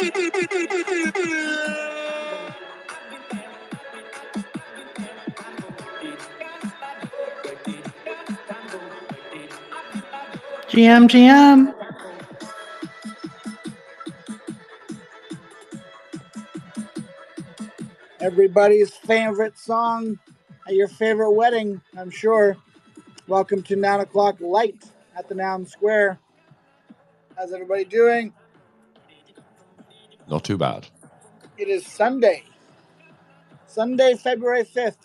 GM. Everybody's favorite song at your favorite wedding, I'm sure. Welcome to 9 o'clock Lite at the Noun Square. How's everybody doing? Not too bad. It is Sunday, February 5th.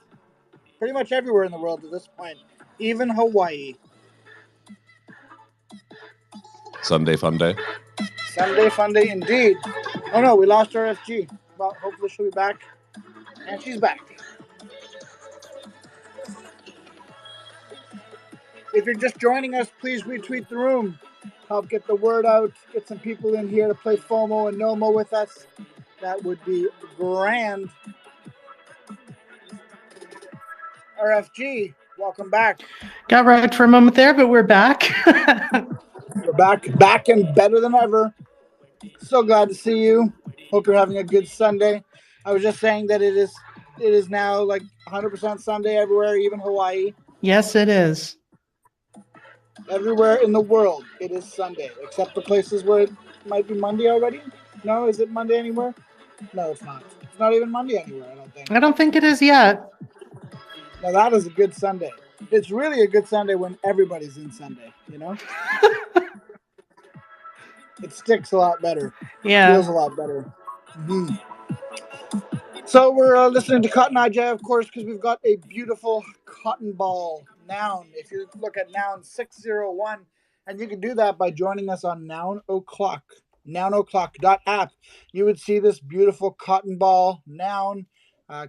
Pretty much everywhere in the world at this point, even Hawaii. Sunday fun day. Sunday fun day indeed. Oh no, we lost our FG. Well, hopefully she'll be back. And she's back. If you're just joining us, please retweet the room. Help get the word out. Get some people in here to play FOMO and NOMO with us. That would be grand. RFG, welcome back. Got right for a moment there, but we're back. We're back and better than ever. So glad to see you. Hope you're having a good Sunday. I was just saying that it is now like 100% Sunday everywhere, even Hawaii. Yes, it is. Everywhere in the world, it is Sunday, except the places where it might be Monday already. No, is it Monday anywhere? No, it's not. It's not even Monday anywhere, I don't think. I don't think it is yet. Now that is a good Sunday. It's really a good Sunday when everybody's in Sunday, you know? It sticks a lot better. Yeah. Feels a lot better. Mm-hmm. So we're listening to Cotton Eye Jay, of course, because we've got a beautiful cotton ball noun. If you look at noun 601, and you can do that by joining us on Noun O'Clock, nounoclock.app. You would see this beautiful cotton ball noun,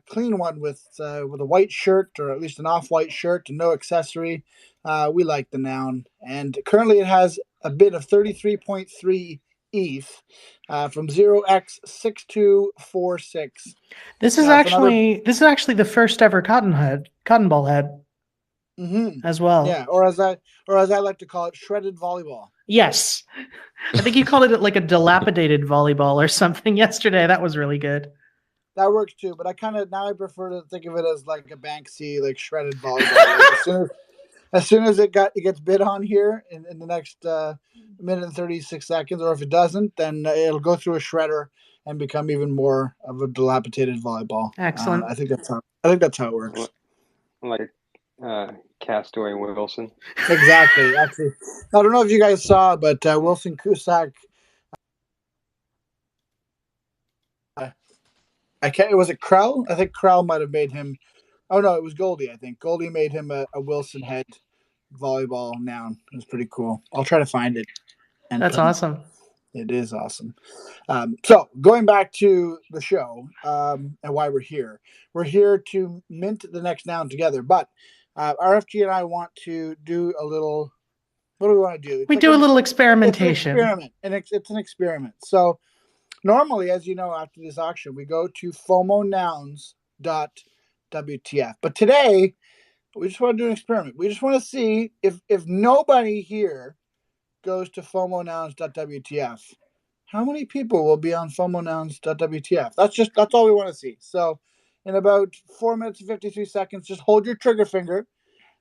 clean one with a white shirt, or at least an off-white shirt, and no accessory. We like the noun, and currently it has a bid of 33.3 ETH from 0x6246. This is actually the first ever cotton ball head. Mm-hmm. As well. Yeah, or as I like to call it, shredded volleyball. Yes. I think you called it like a dilapidated volleyball or something yesterday. That was really good. That works too, but I prefer to think of it as like a Banksy, like shredded volleyball. Like as soon as it gets bid on here in the next minute and 36 seconds, or if it doesn't, then it'll go through a shredder and become even more of a dilapidated volleyball. Excellent. I think that's how it works. Like Castaway Wilson. Exactly. Actually, I don't know if you guys saw, but Wilson Cusack. Was it Krell? I think Krell might have made him. Oh no, it was Goldie. I think Goldie made him a Wilson head volleyball noun. It was pretty cool. I'll try to find it. That's awesome. It is awesome. So going back to the show and why we're here to mint the next noun together. But RFG and I want to do a little. What do we want to do? We do a little experimentation. It's an experiment. So normally, as you know, after this auction, we go to fomonouns.wtf. But today, we just want to do an experiment. We just want to see if nobody here goes to fomonouns.wtf, how many people will be on fomonouns.wtf? That's all we want to see. So in about 4 minutes and 53 seconds, just hold your trigger finger.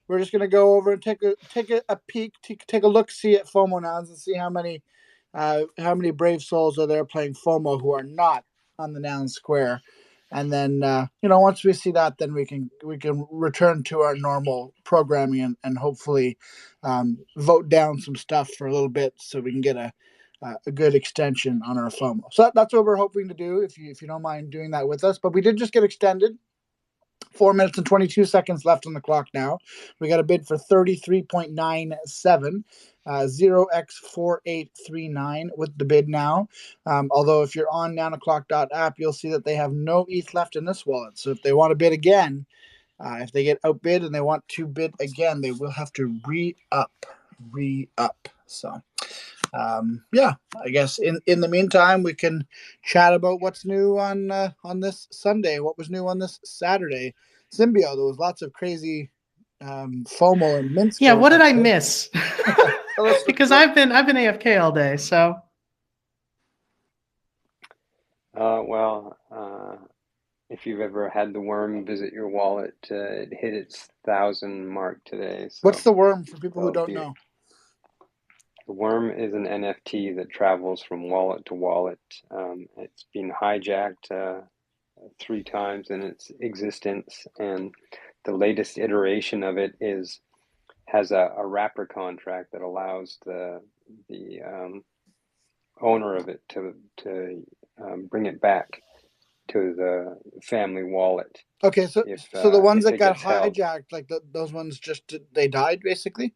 We're just going to go over and take a peek, take a look-see at FOMO nouns and see how many brave souls are there playing FOMO who are not on the Noun Square. And then, once we see that, then we can return to our normal programming and hopefully vote down some stuff for a little bit so we can get a good extension on our FOMO. So that's what we're hoping to do, if you don't mind doing that with us. But we did just get extended. 4 minutes and 22 seconds left on the clock now. We got a bid for 33.97, 0x4839 with the bid now. Although if you're on 9o'clock.app, you'll see that they have no ETH left in this wallet. So if they want to bid again, if they get outbid and they want to bid again, they will have to re-up. So I guess in the meantime, we can chat about what's new on this Sunday. What was new on this Saturday? Symbio, there was lots of crazy FOMO and mint. Yeah, what did I miss? Because I've been AFK all day, so. If you've ever had the worm visit your wallet, it hit its 1,000 mark today. What's So the worm for people who that'll don't be know? the worm is an NFT that travels from wallet to wallet. It's been hijacked 3 times in its existence, and the latest iteration of it has a wrapper contract that allows the owner of it to bring it back to the family wallet Okay, so if the ones if that it got gets held. hijacked, like those ones, they died basically.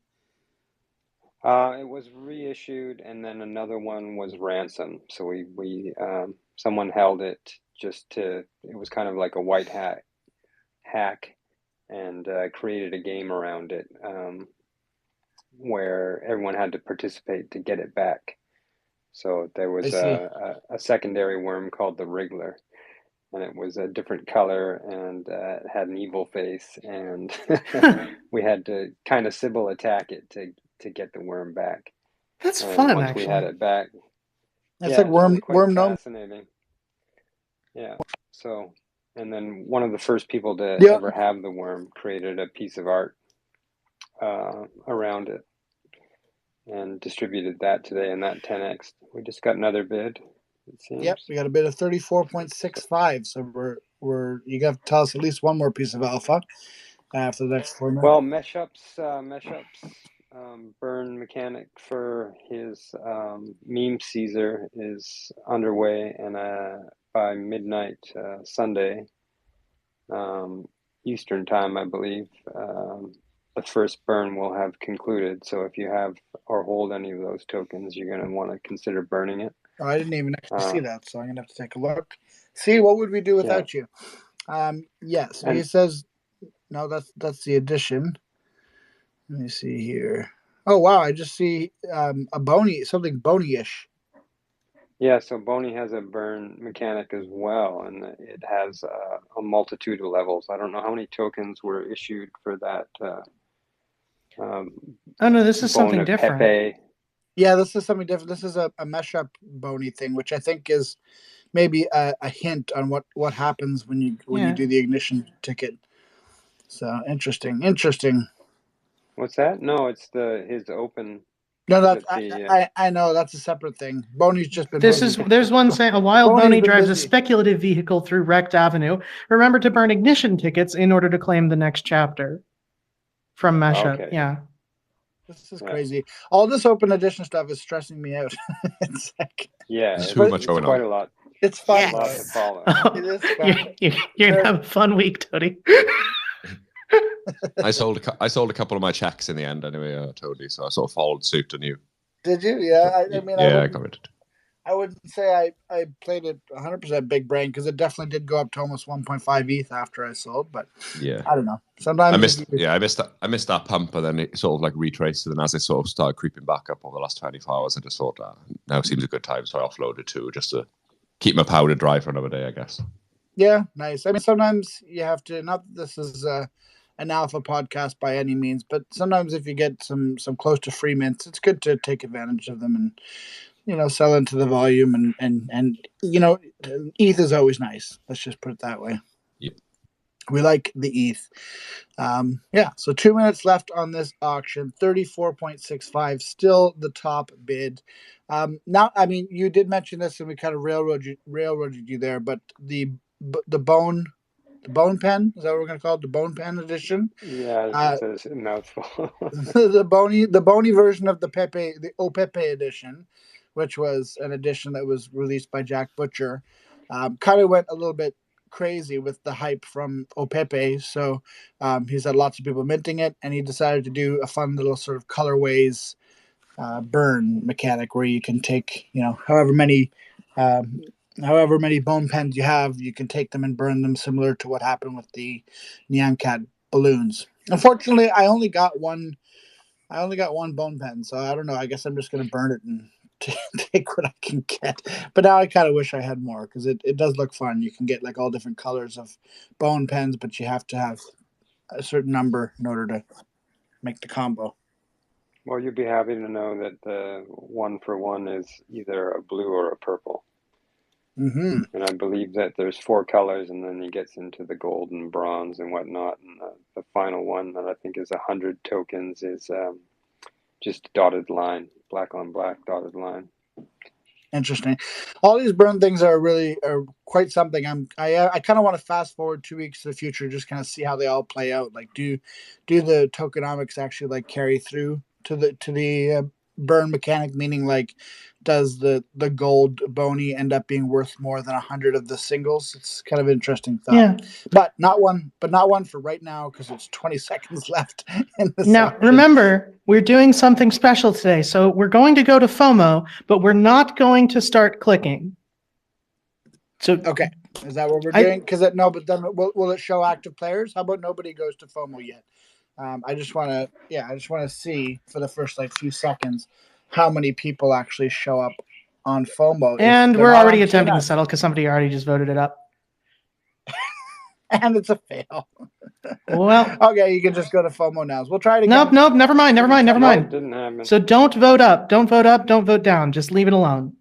It was reissued, and then another one was ransom. So we someone held it just to. It was kind of like a white hat hack, and created a game around it where everyone had to participate to get it back. So there I was see. a secondary worm called the Wriggler, and it was a different color, and it had an evil face, and we had to kind of Sybil attack it to get the worm back. That's And fun, once we had actually. it back, That's yeah, like it's really quite worm gnome. fascinating. Yeah. So, and then one of the first people to Yeah. ever have the worm created a piece of art around it and distributed that today, and that 10x. We just got another bid, it Yep, seems. we got a bid of 34.65. So we're you got to tell us at least one more piece of alpha after the next 4 minutes. Well, burn mechanic for his meme Caesar is underway, and by midnight Sunday Eastern time, I believe, the first burn will have concluded. So if you have or hold any of those tokens, you're going to want to consider burning it. Oh, I didn't even actually see that, so I'm gonna have to take a look. See, what would we do without you? Yes. So he says no. That's the addition. Let me see here. Oh wow, I just see a bony, something bony-ish. Yeah, so Boney has a burn mechanic as well, and it has a multitude of levels. I don't know how many tokens were issued for that. Oh no, this is something Bona different. Pepe. Yeah, this is something different. This is a mesh up bony thing, which I think is maybe a hint on what happens when you do the ignition ticket. So interesting. What's that? No, it's his open. No, that's The I know that's a separate thing. Boney's just been busy. There's one saying a wild Boney's Boney been drives a busy. speculative vehicle through Wrecked Avenue. Remember to burn ignition tickets in order to claim the next chapter. From Mashup, Okay. yeah. This is crazy. All this open edition stuff is stressing me out. It's like it's going quite on. a lot. It's fun. A lot to follow. It is fun. You're gonna have a fun week, Tony. I sold a couple of my checks in the end anyway, Tony. So I sort of followed suit on you. Did you? Yeah. I mean, yeah, I committed. I wouldn't say I played it 100% big brain because it definitely did go up to almost 1.5 ETH after I sold. But yeah, I don't know. Sometimes I missed that pump, and then it sort of like retraced. And then as it sort of started creeping back up over the last 24 hours, I just thought now seems a good time, so I offloaded too, just to keep my powder dry for another day, I guess. Yeah, nice. I mean, sometimes you have to. Not that this is an alpha podcast by any means, but sometimes if you get some close to free mints, it's good to take advantage of them and sell into the volume and ETH is always nice. Let's just put it that way. Yep. We like the ETH. So 2 minutes left on this auction. 34.65, still the top bid. Now, I mean, you did mention this, and we kind of railroaded you there, but the bone pen, is that what we're going to call it? The bone pen edition. Yeah, it's a mouthful. the bony version of the Opepe edition, which was an edition that was released by Jack Butcher, kind of went a little bit crazy with the hype from Opepe. So he's had lots of people minting it, and he decided to do a fun little sort of colorways burn mechanic where you can take however many bone pens you have, you can take them and burn them, similar to what happened with the Nyan Cat balloons. Unfortunately, I only got one bone pen, so I don't know. I guess I'm just going to burn it and take what I can get. But now I kind of wish I had more, because it does look fun. You can get like all different colors of bone pens, but you have to have a certain number in order to make the combo. Well, you'd be happy to know that the 1-for-1 is either a blue or a purple. Mm-hmm. And I believe that there's 4 colors, and then he gets into the gold and bronze and whatnot. And the final one that I think is 100 tokens is just dotted line, black on black dotted line. Interesting. All these burn things are quite something. I kind of want to fast forward 2 weeks to the future, just kind of see how they all play out. Like, do the tokenomics actually like carry through to the burn mechanic? Meaning, like, does the gold bony end up being worth more than 100 of the singles? It's kind of an interesting thought. Yeah. But not one for right now, because it's 20 seconds left in the Now, session. remember, we're doing something special today. So we're going to go to FOMO, but we're not going to start clicking. So Okay. Is that what we're doing? Because but then will it show active players? How about nobody goes to FOMO yet? I just want to see for the first like few seconds how many people actually show up on FOMO. And we're already attempting to settle because somebody already just voted it up. And it's a fail. Well, okay, you can just go to FOMO now. We'll try it again. Nope, never mind. Nope, didn't happen. So don't vote up, don't vote down. Just leave it alone.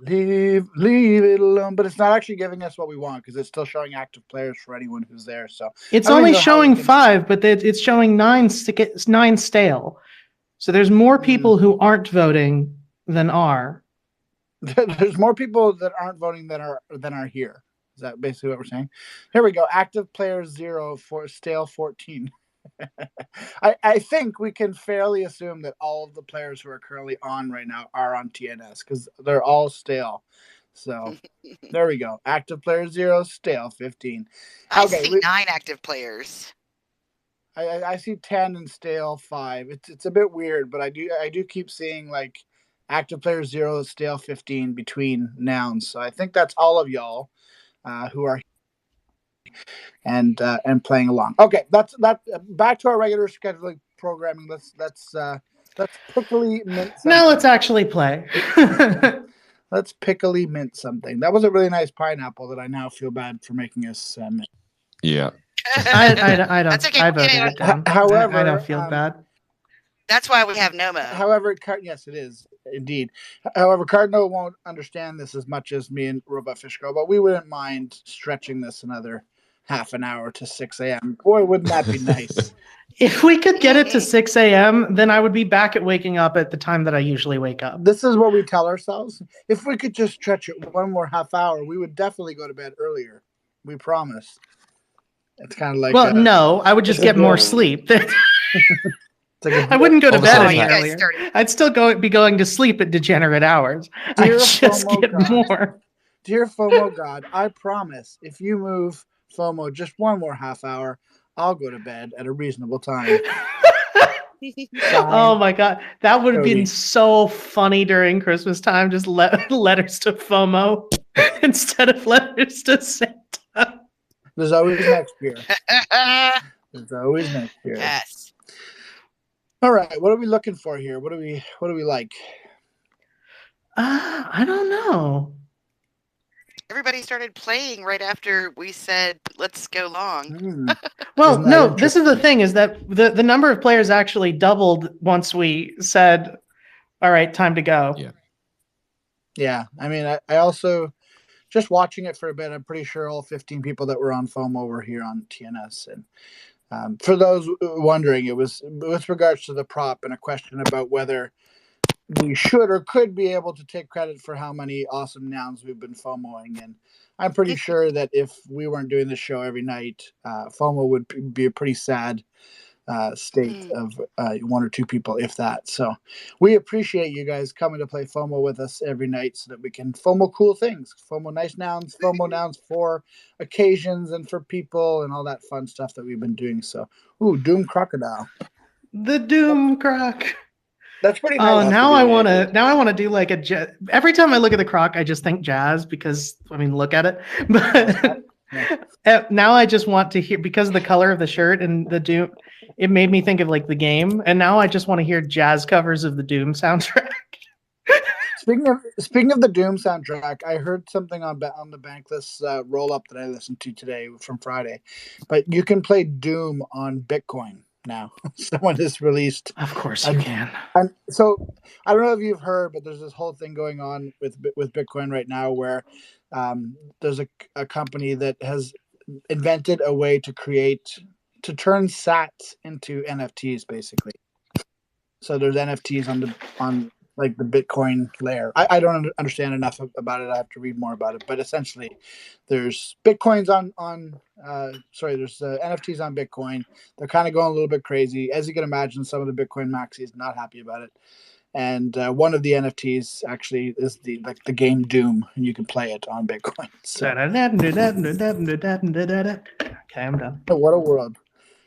Leave it alone. But it's not actually giving us what we want, because it's still showing active players for anyone who's there. So it's only showing 5, but it's showing 9 stale. So there's more people who aren't voting than are. There's more people that aren't voting than are here. Is that basically what we're saying? Here we go. Active players 0 for stale 14. I think we can fairly assume that all of the players who are currently on right now are on TNS, because they're all stale. So there we go. Active player 0, stale 15. I see 9 active players. I see 10 and stale 5. It's a bit weird, but I do keep seeing like active player 0, stale 15 between nouns. So I think that's all of y'all who are and playing along. Okay, that's back to our regular scheduling programming. Let's pickily mint something. Now let's actually play. Let's pickily mint something. That was a really nice pineapple that I now feel bad for making us mint. Yeah. I don't. That's okay. I voted it down. However, I don't feel bad. That's why we have NOMO. However, yes, it is indeed. However, Cardinal won't understand this as much as me and Robot Fish Girl, but we wouldn't mind stretching this another half an hour to 6 a.m. Boy, wouldn't that be nice? If we could get it to 6 a.m., then I would be back at waking up at the time that I usually wake up. This is what we tell ourselves. If we could just stretch it one more half hour, we would definitely go to bed earlier. We promise. It's kind of like... Well, no, I would just get more sleep. I wouldn't go to bed any earlier. I'd still be going to sleep at degenerate hours. I just get more. Dear FOMO God, I promise if you move FOMO just one more half hour, I'll go to bed at a reasonable time. Oh my God. That would have been so funny during Christmas time. Just letters to FOMO instead of letters to Santa. There's always next year. There's always next year. Yes. All right. What are we looking for here? What do we like? I don't know. Everybody started playing right after we said, let's go long. Well, no, this is the thing, is that the number of players actually doubled once we said, all right, time to go. Yeah. Yeah. I mean, I also, just watching it for a bit, I'm pretty sure all 15 people that were on FOMO were here on TNS. And for those wondering, it was with regards to the prop and a question about whether we should or could be able to take credit for how many awesome nouns we've been FOMOing. And I'm pretty sure that if we weren't doing this show every night, FOMO would be a pretty sad state of 1 or 2 people, if that. So we appreciate you guys coming to play FOMO with us every night so that we can FOMO cool things, FOMO nice nouns, FOMO nouns for occasions and for people and all that fun stuff that we've been doing. So, Doom Crocodile. The Doom Croc. That's pretty nice. Oh, now I want to do like every time I look at the croc, I just think jazz because, I mean, look at it. But now I just want to hear, because of the color of the shirt and the Doom, it made me think of like the game. And now I just want to hear jazz covers of the Doom soundtrack. Speaking of the Doom soundtrack, I heard something on the Bankless roll up that I listened to today from Friday. But you can play Doom on Bitcoin. now. Someone has released. Of course you can. And so I don't know if you've heard, but there's this whole thing going on with Bitcoin right now where there's a company that has invented a way to turn sats into NFTs, basically. So there's NFTs on like the Bitcoin layer. I don't understand enough about it. I have to read more about it. But essentially, there's Bitcoins there's NFTs on Bitcoin. They're kind of going a little bit crazy. As you can imagine, some of the Bitcoin maxis not happy about it. And one of the NFTs actually is the game Doom, and you can play it on Bitcoin. So. Okay, I'm done. What a world!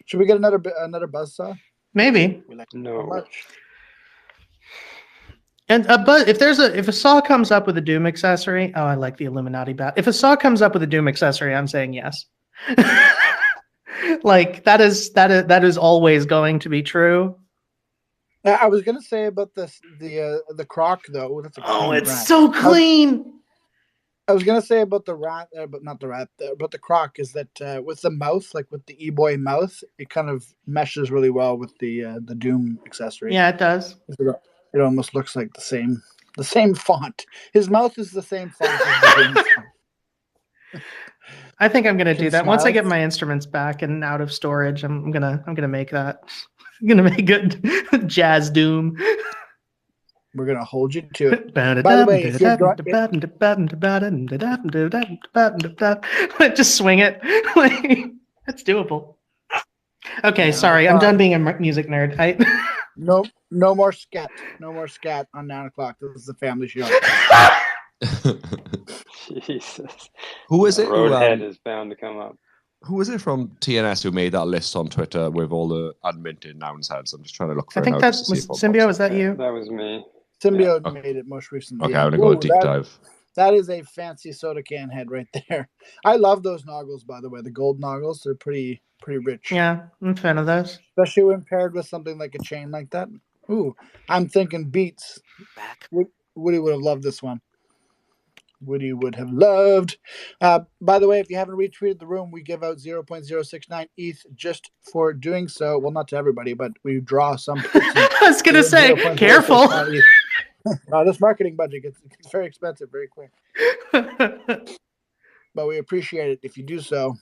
Should we get another buzzsaw? Maybe. No. Much. And but if a saw comes up with a Doom accessory, I like the Illuminati bat. If a saw comes up with a Doom accessory, I'm saying yes. Like that is always going to be true. I was gonna say about the croc though. That's it's so clean. I was gonna say about the rat, but not the rat. But the croc is that with the mouth, like with the e-boy mouth, it kind of meshes really well with the Doom accessory. Yeah, it does. It almost looks like the same font. His mouth is the same font as the Doom font. I think I'm gonna do that once I get my instruments back and out of storage. I'm gonna make that. I'm gonna make it Jazz Doom. We're gonna hold you to it. By the way, if you're just swing it. That's doable. Okay, sorry, I'm done being a music nerd. No more scat. No more scat on 9 o'clock. This is a family show. Jesus. Who is it? Roadhead is bound to come up. Who was it from TNS who made that list on Twitter with all the unminted nouns heads? I'm just trying to look for it. I think that was Symbio. Was that you? That was me. Symbio made it most recently. Okay, I'm gonna go a deep dive. That is a fancy soda can head right there. I love those noggles, by the way. The gold noggles, they're pretty rich. Yeah, I'm a fan of those. Especially when paired with something like a chain like that. Ooh, I'm thinking Beats. Woody would have loved this one. Woody would have loved. By the way, if you haven't retweeted the room, we give out 0.069 ETH just for doing so. Well, not to everybody, but we draw some person. I was going to say, careful. This marketing budget gets very expensive very quick. But we appreciate it if you do so.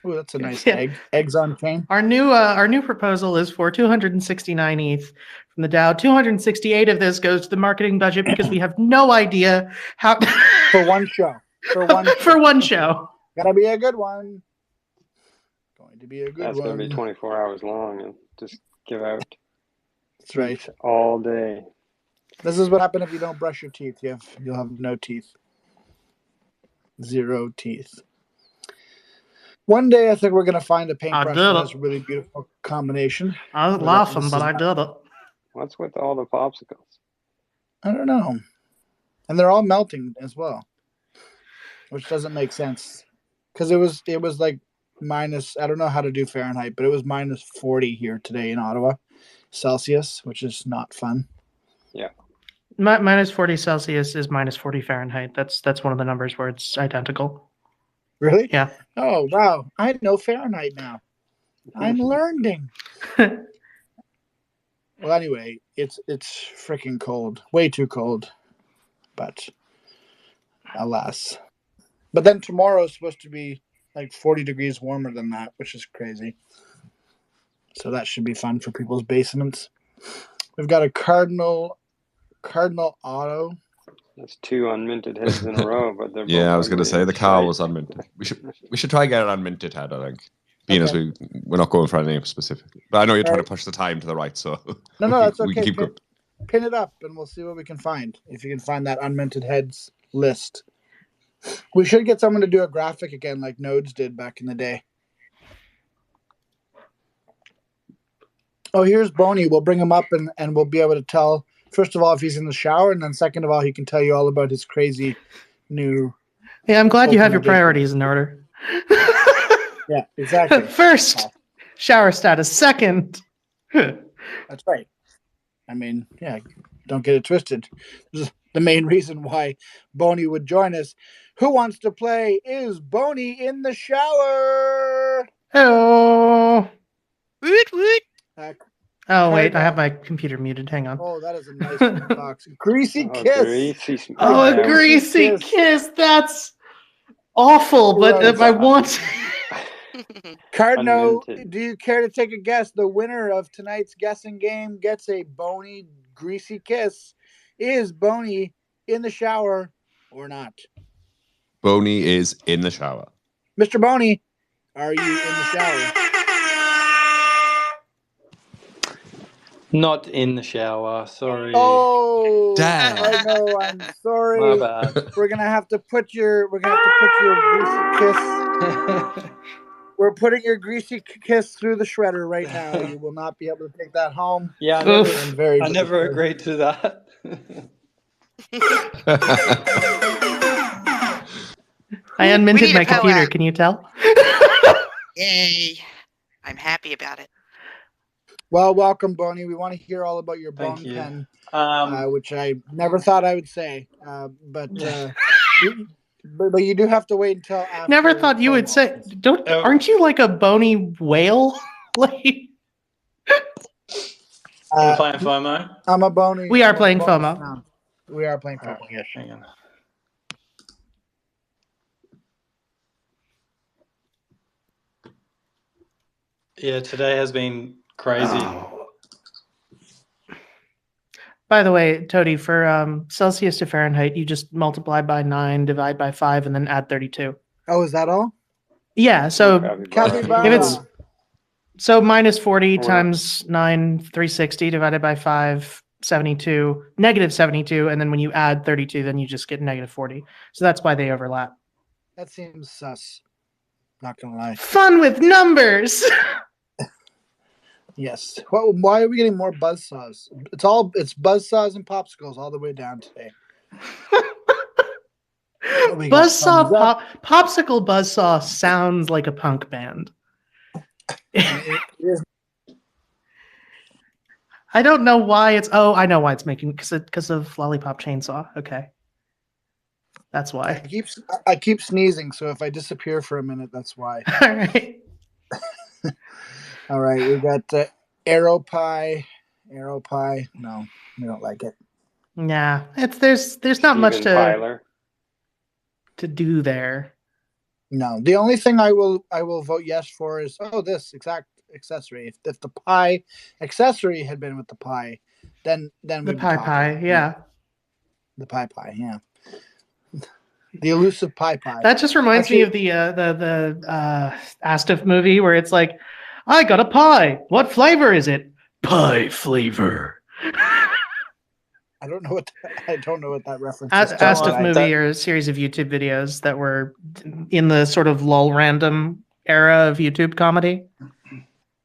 Ooh, that's a nice egg. Eggs on chain. Our new proposal is for 269 ETH from the DAO. 268 of this goes to the marketing budget because we have no idea how. For one show. For one show. Gotta be a good one. Going to be a good one. That's going to be 24 hours long and just give out. That's right. All day. This is what happens if you don't brush your teeth. You'll have no teeth. 0 teeth. One day, I think we're going to find a paintbrush that has a really beautiful combination. I was laughing, but I did it. What's with all the popsicles? I don't know. And they're all melting as well, which doesn't make sense. Because it was like minus, I don't know how to do Fahrenheit, but it was minus 40 here today in Ottawa, Celsius, which is not fun. Yeah. Minus 40 Celsius is minus 40 Fahrenheit. That's one of the numbers where it's identical. Really? Yeah. Oh, wow. I know Fahrenheit now. I'm learning. Well, anyway, it's freaking cold. Way too cold. But alas. But then tomorrow is supposed to be like 40 degrees warmer than that, which is crazy. So that should be fun for people's basements. We've got a Cardinal Auto. That's 2 unminted heads in a row, but they're I was going to say the car was unminted. We should try and get an unminted head, I think. Being as we're not going for anything specific. But I know you're trying to push the time to the right, so no, that's okay. Pin it up, and we'll see what we can find. If you can find that unminted heads list, we should get someone to do a graphic again, like Nodes did back in the day. Oh, here's Boney. We'll bring him up, and we'll be able to tell. First of all, if he's in the shower, and then second of all, he can tell you all about his crazy new. Yeah, I'm glad you have your priorities in order. Yeah, exactly. First, shower status. Second. That's right. I mean, don't get it twisted. This is the main reason why Boney would join us. Who wants to play? Is Boney in the shower? Hello. Woot woot. Oh wait, I have my computer muted. Hang on. Oh, that is a nice box. Greasy kiss. A greasy kiss. That's awful, but if I want. Cardno, do you care to take a guess? The winner of tonight's guessing game gets a Boney greasy kiss. Is Boney in the shower or not? Boney is in the shower. Mr. Boney, are you in the shower? Not in the shower, sorry. Oh, Damn. I know. I'm sorry. My bad. We're gonna have to put your greasy kiss. We're putting your greasy kiss through the shredder right now. You will not be able to take that home. Yeah, I never agreed to that. I unminted my computer. Can you tell? Yay! I'm happy about it. Well, welcome, Boney. We want to hear all about your bone pen, which I never thought I would say. But you do have to wait until after. Never thought you would say. Aren't you like a bony whale? Like. We're playing FOMO. I'm a Boney. We are playing FOMO. Now. We are playing FOMO. Yes. Hang on. Yeah, today has been crazy. By the way, Toady, for Celsius to Fahrenheit, you just multiply by 9, divide by 5, and then add 32. Oh, is that all? Yeah, so if it's minus 40 times 9, 360 divided by 5, 72, negative 72, and then when you add 32, then you just get negative 40. So that's why they overlap. That seems sus. Not gonna lie. Fun with numbers. Yes. Why are we getting more buzzsaws? It's buzzsaws and popsicles all the way down today. Popsicle buzzsaw sounds like a punk band. I don't know why it's. Oh, I know why it's making because of Lollipop Chainsaw. Okay, that's why. I keep sneezing, so if I disappear for a minute, that's why. All right. All right, we got Arrow Pie. No, we don't like it. Yeah, there's not much to do there. No, the only thing I will vote yes for is this exact accessory. If the pie accessory had been with the pie, then the pie, yeah. The pie, yeah. The elusive pie. That just reminds me of the Astaf movie where it's like, I got a pie. What flavor is it? Pie flavor. I don't know what that reference is. Astaf movie or a series of YouTube videos that were in the sort of lull random era of YouTube comedy.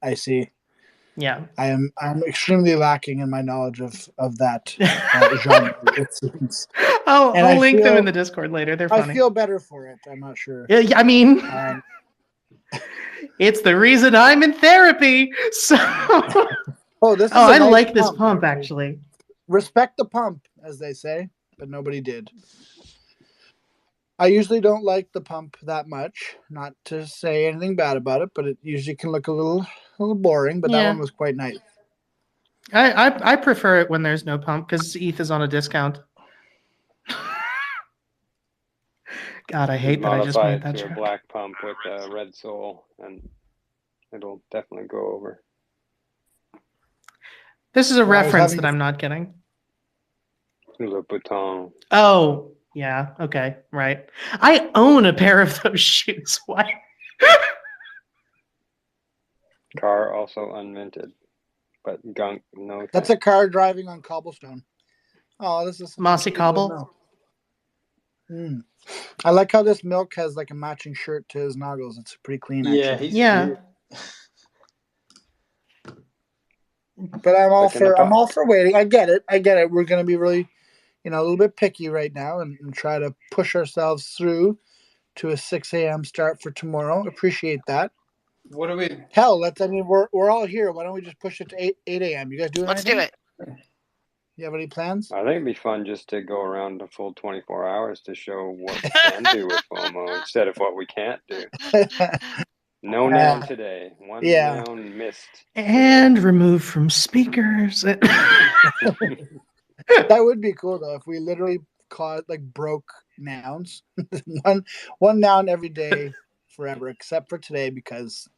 I see. Yeah, I'm extremely lacking in my knowledge of that genre. I'll link them in the Discord later. They're funny. I feel better for it. I'm not sure. Yeah, I mean, it's the reason I'm in therapy. So, I like this pump actually. Respect the pump, as they say, but nobody did. I usually don't like the pump that much. Not to say anything bad about it, but it usually can look a little boring. But that one was quite nice. I prefer it when there's no pump because ETH is on a discount. God, I hate that I just made that joke. A black pump with a red sole, and it'll definitely go over. This is a reference that I'm not getting. Le Bouton. Oh, yeah. Okay, right. I own a pair of those shoes. Why? Car also unminted, but gunk no. That's a car driving on cobblestone. Oh, this is mossy cobble. I like how this milk has like a matching shirt to his noggles. It's pretty clean. Actually. Yeah. But I'm all for waiting. I get it. We're gonna be really, a little bit picky right now and try to push ourselves through to a 6 a.m. start for tomorrow. Appreciate that. What are we? Hell, we're all here. Why don't we just push it to 8 a.m.? You guys do anything? Let's do it. You have any plans? I think it'd be fun just to go around a full 24 hours to show what we can do with FOMO instead of what we can't do. No noun today. One noun missed. And removed from speakers. That would be cool though if we literally broke nouns. one noun every day forever, except for today because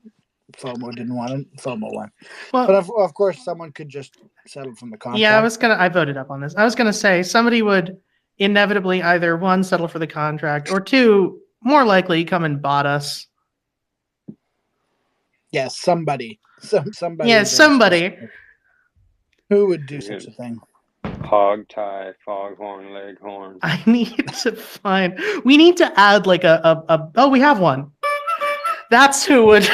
FOMO didn't want it. FOMO won. Well, but of course, someone could just settle from the contract. Yeah, I voted up on this. I was gonna say somebody would inevitably either one, settle for the contract, or two, more likely come and bot us. Yes, somebody. Somebody. Yeah, somebody. Who would do such a thing? Hog tie, foghorn, leghorn. I need to find. We need to add like a. Oh, we have one. That's who would.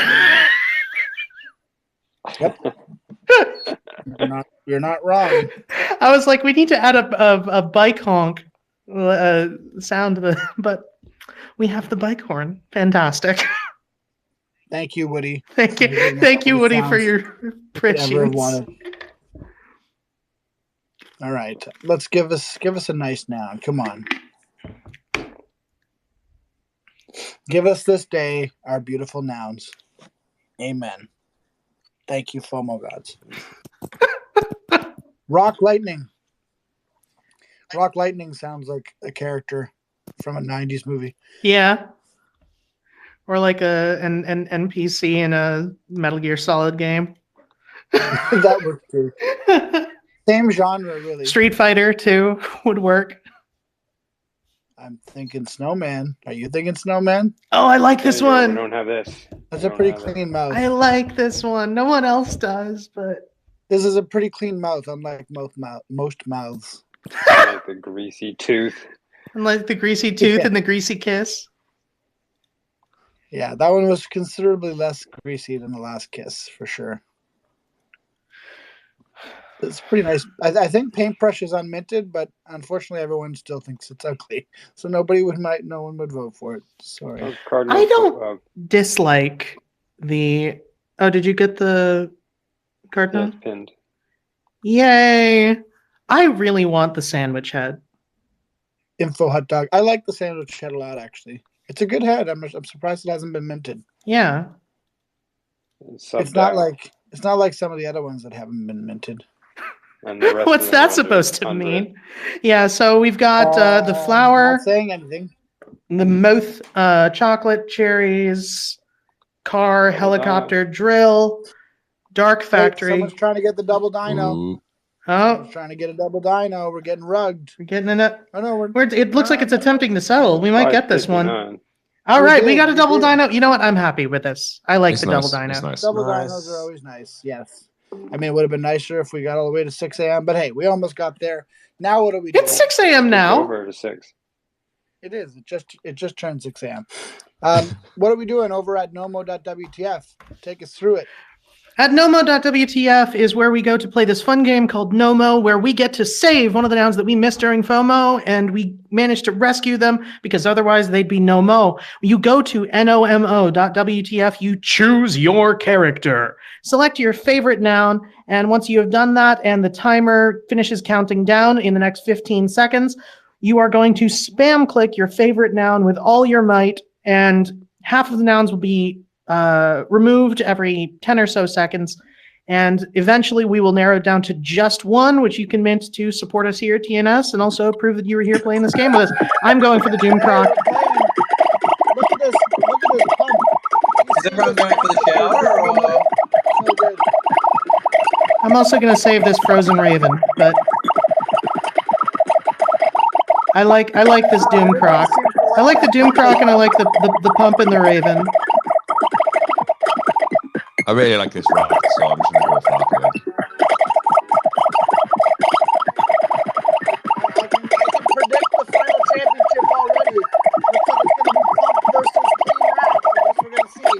Yep. You're not wrong. I was like, we need to add a bike honk sound to the, but we have the bike horn. Fantastic. Thank you, Woody. Thank you, Woody, for your prescience. All right, let's give us a nice noun. Come on, give us this day our beautiful nouns. Amen. Thank you, FOMO gods. Rock lightning. Rock lightning sounds like a character from a '90s movie. Yeah. Or like an NPC in a Metal Gear Solid game. That works too. Same genre, really. Street Fighter 2 would work. I'm thinking snowman. Are you thinking snowman? Oh, I like this one. We don't have this. That's a pretty clean mouth. I like this one. No one else does, but this is a pretty clean mouth, unlike most mouths. Like the greasy tooth. Unlike the greasy tooth and the greasy kiss. Yeah, that one was considerably less greasy than the last kiss, for sure. It's pretty nice. I think paintbrush is unminted, but unfortunately everyone still thinks it's ugly. So no one would vote for it. Sorry. I don't dislike the... Oh, did you get the card now? Yeah, it's pinned. Yay! I really want the sandwich head. Info hot dog. I like the sandwich head a lot, actually. It's a good head. I'm surprised it hasn't been minted. Yeah. It's not like some of the other ones that haven't been minted. What's that supposed to mean? Yeah, so we've got the flower. Not saying anything. The mouth, chocolate, cherries, car, helicopter, drill, dark factory. Someone's trying to get the double dino. Ooh. Oh, Someone's trying to get a double dino. We're getting rugged. we're getting in it. Oh no, It looks like it's attempting to settle. We might get this one. 559. All right, we got a double dino. You know what? I'm happy with this. I like the double It's dino. nice. double dinos are always nice. Yes. I mean, it would have been nicer if we got all the way to 6 a.m., but hey, we almost got there. Now what do we do? It's 6 a.m. now. Over to 6. It is. It just turned 6 a.m. What are we doing over at NOMO.WTF? Take us through it. At NOMO.WTF is where we go to play this fun game called NOMO, where we get to save one of the nouns that we missed during FOMO, and we manage to rescue them because otherwise they'd be NOMO. You go to NOMO.WTF, you choose your character. Select your favorite noun, and once you have done that and the timer finishes counting down in the next 15 seconds, you are going to spam click your favorite noun with all your might, and half of the nouns will be removed every 10 or so seconds, and eventually we will narrow it down to just one, which you can mint to support us here at TNS and also prove that you were here playing this game with us. I'm going for the Doom Croc. Look at this pump. Is everyone going for the shower? Or... So good. I'm also going to save this Frozen Raven, but I like this Doom Croc. I like the Doom Croc and I like the pump and the Raven. I really like this rock, so I'm just going to go for it. I can predict the final championship already. Looks like it's going to be Pump versus King Rat. I guess we're going to see.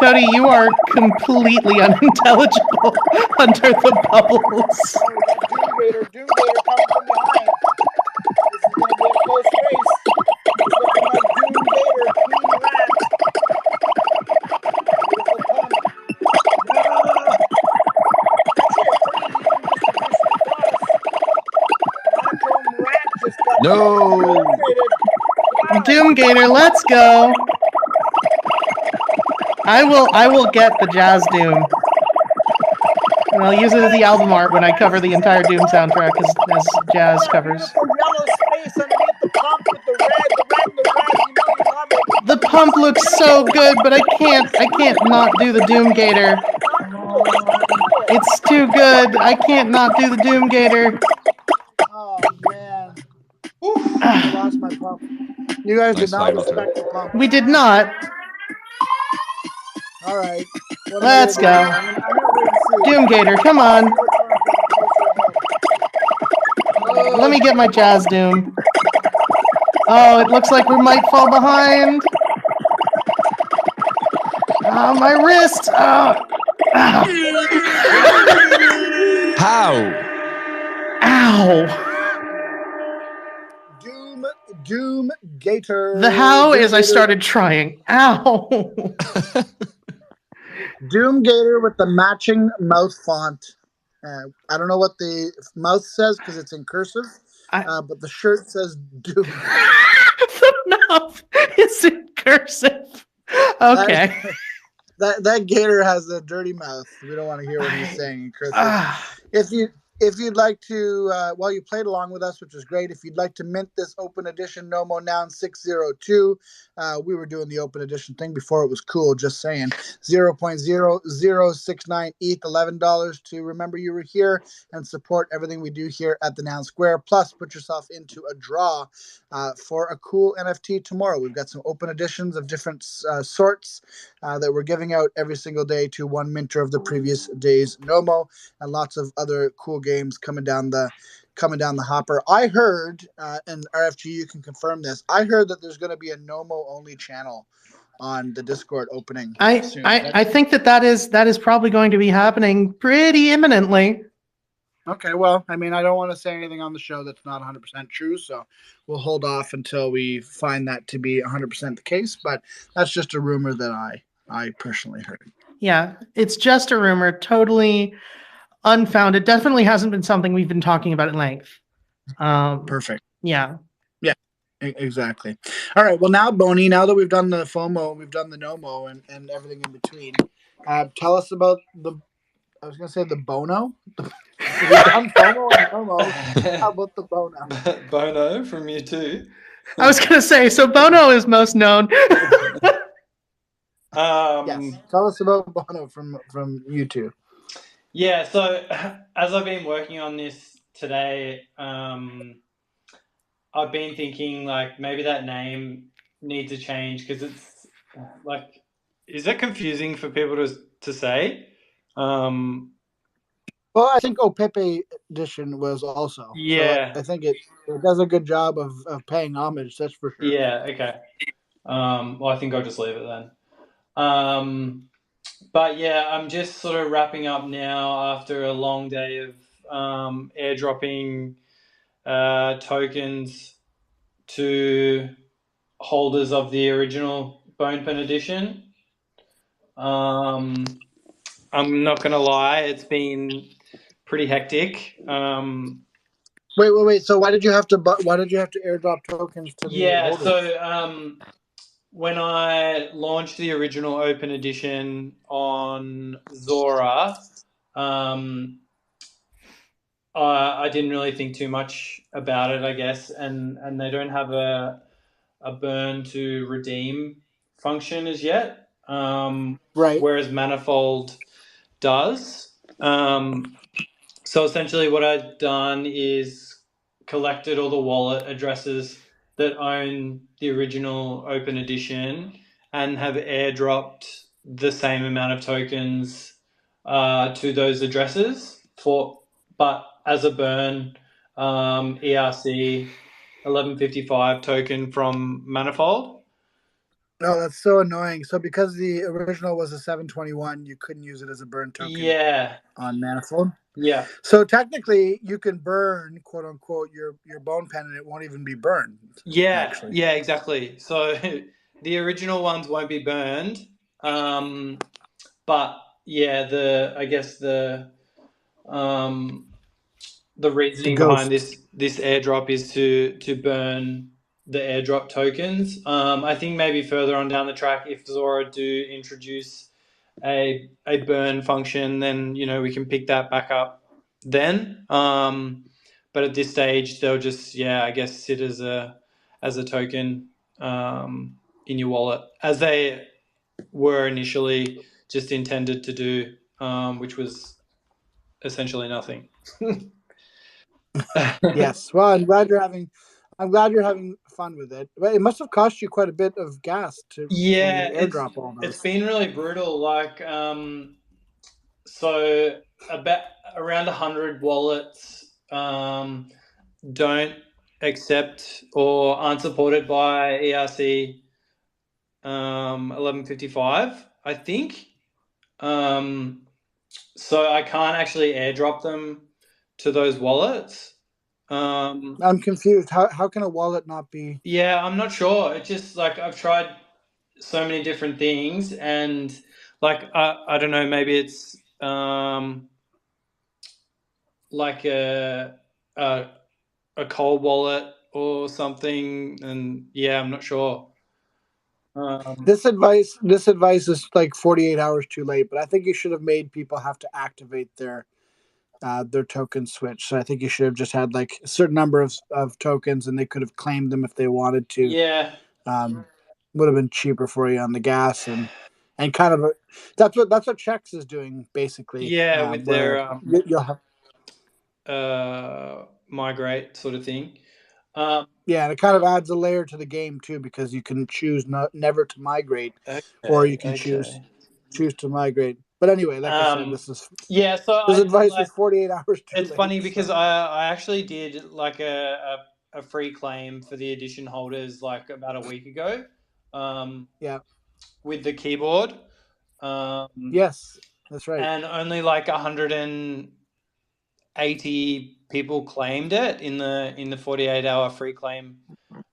Tony, you are completely unintelligible under the bubbles. Oh, we got Doom Gator coming from behind. This is going to be a close race. It's looking like Doom Gator, King Rat. No! Doom Gator, let's go. I will get the Jazz Doom. And I'll use it as the album art when I cover the entire Doom soundtrack as jazz covers. Beautiful yellow space underneath the pump with the red. You love it. The pump looks so good, but I can't not do the Doom Gator. It's too good. I can't not do the Doom Gator. Oh man. I lost my pump. You guys Nice did not final respect the pump. We did not. All right. What am I Let's gonna do? go. I'm gonna wait and see. Doom Gator, come on. Let me get my Jazz Doom. Oh, it looks like we might fall behind. Oh, my wrist. Oh. Ow. How? Ow. Doom Gator. The how Doom is I Gator. started trying. Ow. Doom Gator with the matching mouth font. I don't know what the mouth says because it's in cursive, but the shirt says Doom. The mouth is in cursive. Okay. That gator has a dirty mouth. We don't want to hear what he's saying in cursive. If you'd like to, well, you played along with us, which was great. If you'd like to mint this open edition NOMO Noun 602, we were doing the open edition thing before it was cool, just saying. 0.0069 ETH, $11 to remember you were here and support everything we do here at the Noun Square. Plus, put yourself into a draw for a cool NFT tomorrow. We've got some open editions of different sorts that we're giving out every single day to one minter of the previous day's NOMO, and lots of other cool games coming down the hopper. I heard, and RFG, you can confirm this. I heard that there's going to be a NOMO only channel on the Discord opening soon. I think that is probably going to be happening pretty imminently. Okay, well, I mean, I don't want to say anything on the show that's not 100% true, so we'll hold off until we find that to be 100% the case. But that's just a rumor that I personally heard. Yeah, it's just a rumor, totally unfounded. Definitely hasn't been something we've been talking about at length. Perfect. Yeah. Yeah, exactly. All right. Well, now, Boney, now that we've done the FOMO, we've done the NOMO and everything in between, tell us about I was going to say the Bono. We've done FOMO and NOMO. How about the Bono? Bono from you too. I was going to say, so Bono is most known. Yes. Tell us about Bono from you two. Yeah, so as I've been working on this today, I've been thinking like maybe that name needs a change because it's like, is that confusing for people to say? Well, I think Pepe edition was also. Yeah. So I think it does a good job of paying homage. That's for sure. Yeah. Okay. Well, I think I'll just leave it then. But yeah, I'm just sort of wrapping up now after a long day of airdropping tokens to holders of the original Bone Pen edition. I'm not gonna lie, it's been pretty hectic. Wait. So why did you have to airdrop tokens to the holders? So when I launched the original Open Edition on Zora, I didn't really think too much about it, I guess, and they don't have a burn to redeem function as yet, Right. whereas Manifold does. So essentially what I've done is collected all the wallet addresses that own the original Open Edition and have airdropped the same amount of tokens to those addresses but as a burn, ERC 1155 token from Manifold. No, that's so annoying. So because the original was a 721, you couldn't use it as a burn token on Manifold? Yeah. So technically you can burn, quote unquote, your Bone Pen and it won't even be burned. Yeah, actually. Yeah, exactly. So the original ones won't be burned. But yeah, the reasoning behind this airdrop is to burn the airdrop tokens. I think maybe further on down the track, if Zora do introduce a burn function, then we can pick that back up then. But at this stage, they'll just I guess sit as a token in your wallet, as they were initially just intended to do, which was essentially nothing. Yes. Well, I'm glad you're having fun with it. But it must have cost you quite a bit of gas to when you airdrop all those. It's been really brutal. Like, so about around 100 wallets don't accept or aren't supported by ERC 1155, I think. So I can't actually airdrop them to those wallets. I'm confused. How can a wallet not be? Yeah, I'm not sure. It's just like I've tried so many different things, and like I don't know, maybe it's like a cold wallet or something, and I'm not sure. This advice is like 48 hours too late, but I think you should have made people have to activate their token switch. So I think you should have just had like a certain number of tokens, and they could have claimed them if they wanted to. Yeah. Would have been cheaper for you on the gas and kind of that's what Chex is doing basically. Yeah, with their you'll have migrate sort of thing. Yeah, and it kind of adds a layer to the game too, because you can choose never to migrate, or you can choose to migrate. But anyway, like I said, this is so this advice was 48 hours too It's late, funny because I actually did like a free claim for the edition holders like about a week ago. With the keyboard. Yes, that's right. And only like 180 people claimed it in the 48-hour free claim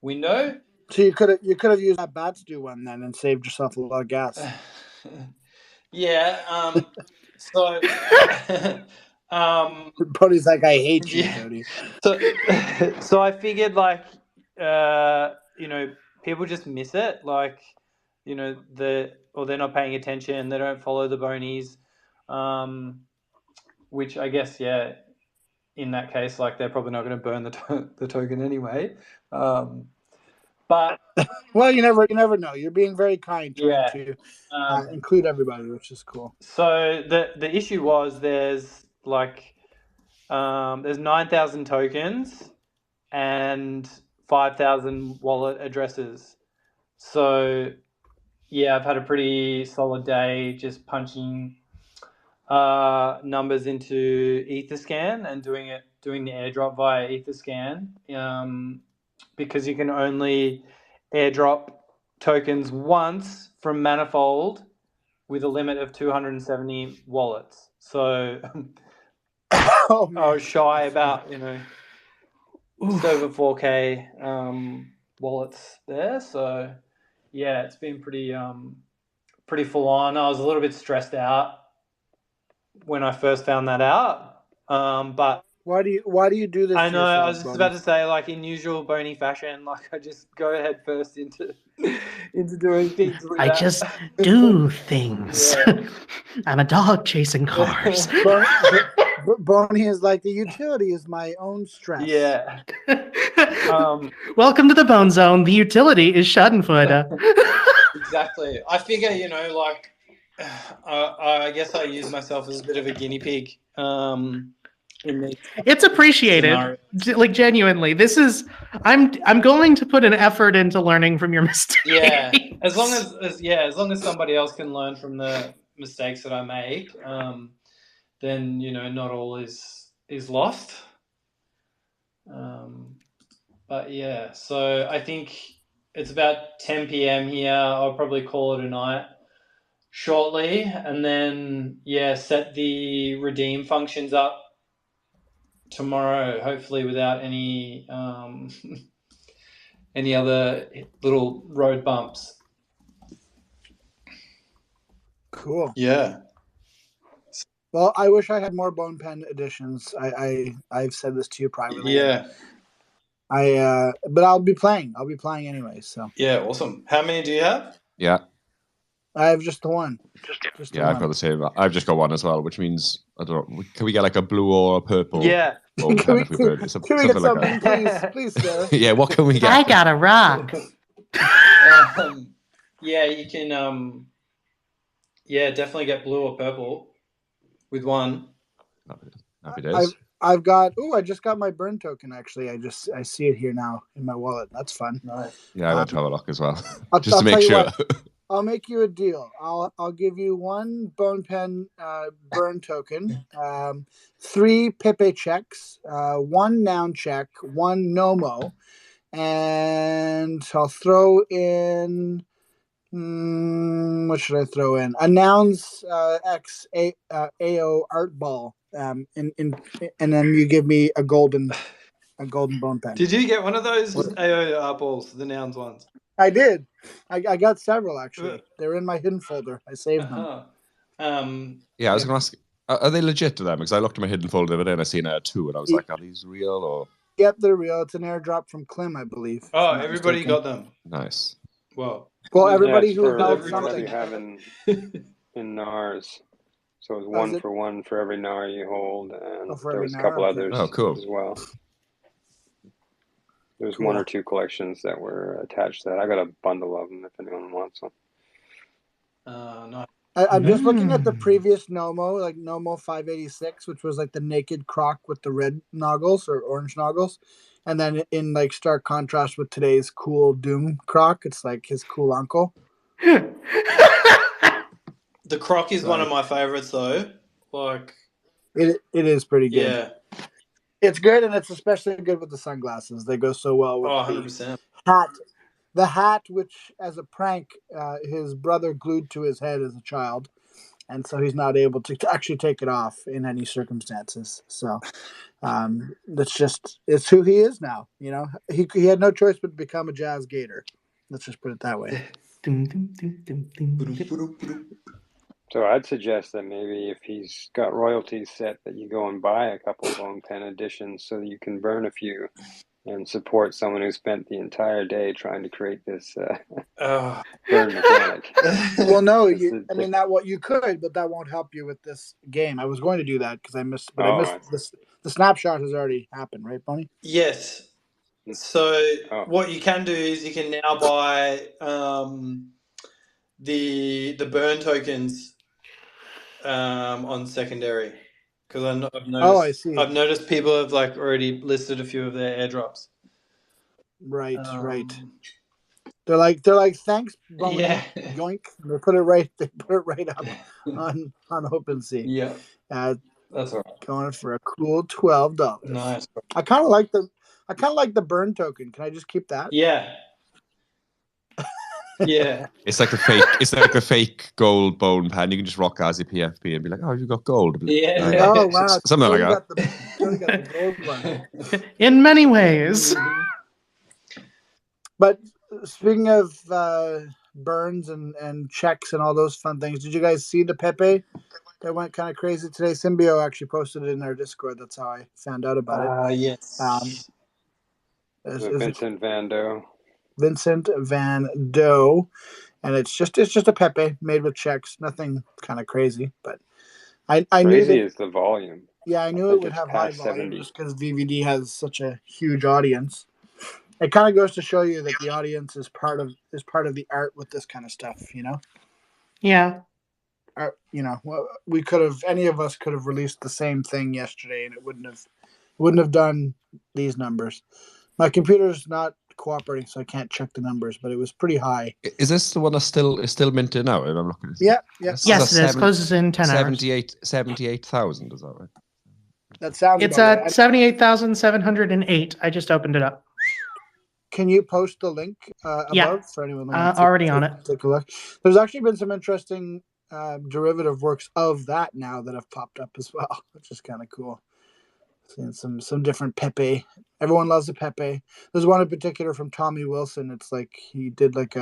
window. So you could have used that Bats do one then and saved yourself a lot of gas. So Brody's like, I hate you, Cody. So I figured like people just miss it, like they're not paying attention, they don't follow the bonies, which I guess in that case, like they're probably not going to burn the token anyway. But well, you never know. You're being very kind trying to include everybody, which is cool. So the issue was there's like there's 9,000 tokens and 5,000 wallet addresses. So I've had a pretty solid day just punching numbers into Etherscan and doing the airdrop via Etherscan, because you can only airdrop tokens once from Manifold with a limit of 270 wallets. So I was shy about just over 4K wallets there. So it's been pretty full on. I was a little bit stressed out when I first found that out. But why do you do this? I know. I was just about to say, like in usual Boney fashion, like I just go head first into doing things. I just do things. I'm a dog chasing cars. Boney is like, the utility is my own stress. Yeah. Welcome to the Bone Zone. The utility is Schadenfreude. Exactly. I figure, like, I guess I use myself as a bit of a guinea pig. It's appreciated, like genuinely. This is I'm going to put an effort into learning from your mistakes. Yeah, as long as somebody else can learn from the mistakes that I make, then not all is lost. But so I think it's about 10 p.m. here. I'll probably call it a night shortly, and then set the redeem functions up tomorrow, hopefully without any any other little road bumps. Cool. Yeah. Well, I wish I had more Bone Pen editions. I've said this to you privately. Yeah. But I'll be playing. I'll be playing anyway. So Yeah, awesome. How many do you have? Yeah. I have just the one. Just the Yeah, I've one. got the same. I've just got one as well, which means I don't know. Can we get like a blue or a purple? Yeah. Bone pen if we burn it? Can we get Something like something, please, sir? that. Yeah, what can we get? I got a rock. Yeah, you can. Yeah, definitely get blue or purple with one. Happy days. I've got. I just got my burn token. Actually, I see it here now in my wallet. That's fun. Nice. Yeah, I went to have a look as well, I'll just to make tell you sure. what, I'll make you a deal. I'll give you one bone pen burn token, 3 Pepe checks, 1 noun check, 1 NOMO, and I'll throw in. What should I throw in? A Nouns X AO art ball. And then you give me a golden bone pen. Did you get one of those AO balls, the nouns ones? I did. I got several actually. They're in my hidden folder. I saved them. Yeah, I was going to ask, are they legit to them? Because I looked at my hidden folder the other day and I seen 2, and I was like, are these real or? Yep, they're real. It's an airdrop from Klim, I believe. Oh, everybody got them. Nice. Well, everybody who for held whatever something. you have in NARs. So it's 1 for 1 for every NAR you hold, and there was a couple others as well. There's 1 or 2 collections that were attached to that. I got a bundle of them if anyone wants them. No. I'm just looking at the previous NOMO, like NOMO 586, which was like the naked croc with the red noggles or orange noggles. And then in like stark contrast with today's cool Doom croc, it's like his cool uncle. The croc is one of my favorites though. Like it is pretty good. Yeah. It's good, and it's especially good with the sunglasses. They go so well with 100%. The hat, which as a prank, his brother glued to his head as a child, and so he's not able to actually take it off in any circumstances. So it's who he is now. You know, he had no choice but to become a jazz gator. Let's just put it that way. So I'd suggest that maybe if he's got royalties set, that you go and buy a couple bone pen editions so that you can burn a few and support someone who spent the entire day trying to create this burn mechanic. Well, no, you could, but that won't help you with this game. I was going to do that because I missed this. The snapshot has already happened, right, Bonnie? Yes. So what you can do is you can now buy the burn tokens on secondary, because I've noticed. I see. I've noticed people have like already listed a few of their airdrops. Right. They're like thanks, Bonnie. Yeah. Yoink. They put it right up on OpenSea. Yeah. That's all right. Going for a cool $12. Nice. I kind of like the burn token. Can I just keep that? Yeah. Yeah. It's like the fake gold bone pen. You can just rock as your PFP and be like, "Oh, you got gold." Yeah. Oh wow. Something like that. Got the gold one. In many ways. But speaking of burns and checks and all those fun things, did you guys see the Pepe that went kind of crazy today? Symbio actually posted it in our Discord. That's how I found out about it. Yes. Vincent Van Doe. Vincent Van Doe, and it's just a Pepe made with checks. Nothing kind of crazy, but I knew that is the volume. Yeah, I knew it would have high volume just because VVD has such a huge audience. It kind of goes to show you that the audience is part of the art with this kind of stuff, you know. Yeah. Any of us could have released the same thing yesterday, and it wouldn't have done these numbers. My computer's not cooperating, so I can't check the numbers, but it was pretty high. Is this the one that's still minted now? I'm looking. Yeah. Yes, it is. Closes in 10 hours. 78,000. Is that right? That sounds. It's at 78,708. I just opened it up. Can you post the link above for anyone? Already on it. Take a look. There's actually been some interesting derivative works of that now that have popped up as well, which is kind of cool. Seeing some different Pepe. Everyone loves the Pepe. There's one in particular from Tommy Wilson. It's like he did like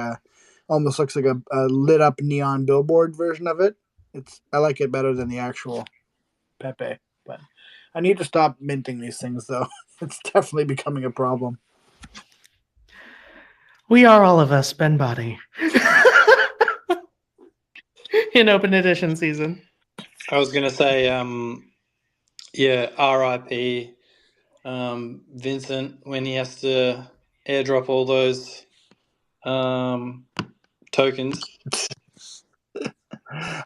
almost looks like a lit up neon billboard version of it. I like it better than the actual Pepe. But I need to stop minting these things though. It's definitely becoming a problem. We are all of us, Ben Body. In open edition season. I was gonna say, yeah, R.I.P. Vincent when he has to airdrop all those tokens.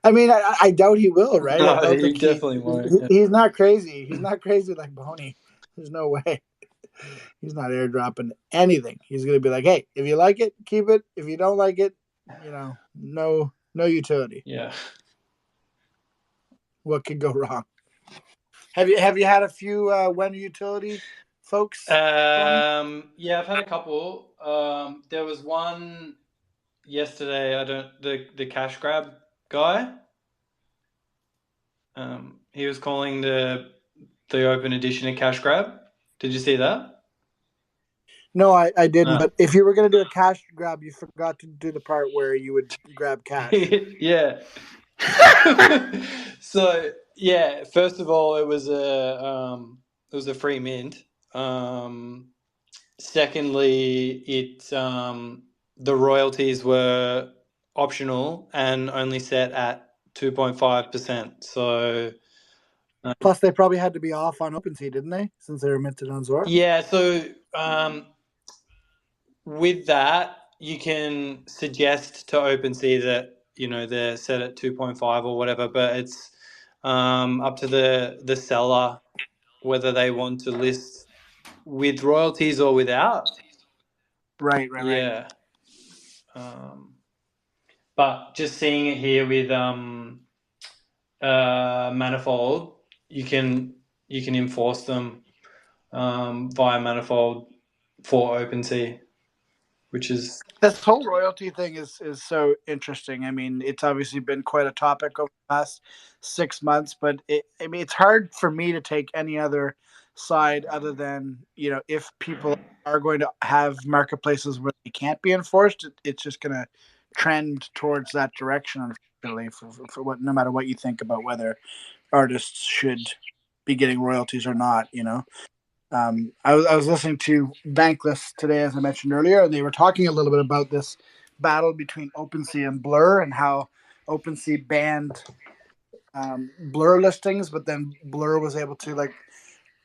I mean, I doubt he will, right? I No, don't he think definitely won't. Yeah. he's not crazy. He's not crazy like Boney. There's no way. He's not airdropping anything. He's gonna be like, hey, if you like it, keep it. If you don't like it, no utility. Yeah. What could go wrong? Have you had a few when utility folks? Yeah, I've had a couple. There was one yesterday. The cash grab guy. He was calling the open edition a cash grab. Did you see that? No, I didn't. No. But if you were gonna do a cash grab, you forgot to do the part where you would grab cash. Yeah. So yeah, first of all, it was a free mint. Secondly, the royalties were optional and only set at 2.5%. So Plus, they probably had to be off on OpenSea, didn't they? Since they were minted on Zora. yeah, so with that, you can suggest to OpenSea that they're set at 2.5 or whatever, but it's up to the seller whether they want to list with royalties or without. Right. Yeah. But just seeing it here with Manifold, you can enforce them via Manifold for OpenSea, which is This whole royalty thing is so interesting. I mean, it's obviously been quite a topic over the past 6 months, but it's hard for me to take any other side other than, if people are going to have marketplaces where they can't be enforced, it's just going to trend towards that direction, unfortunately, for what, no matter what you think about whether artists should be getting royalties or not, I was listening to Bankless today, as I mentioned earlier, and they were talking a little bit about this battle between OpenSea and Blur and how OpenSea banned Blur listings, but then Blur was able to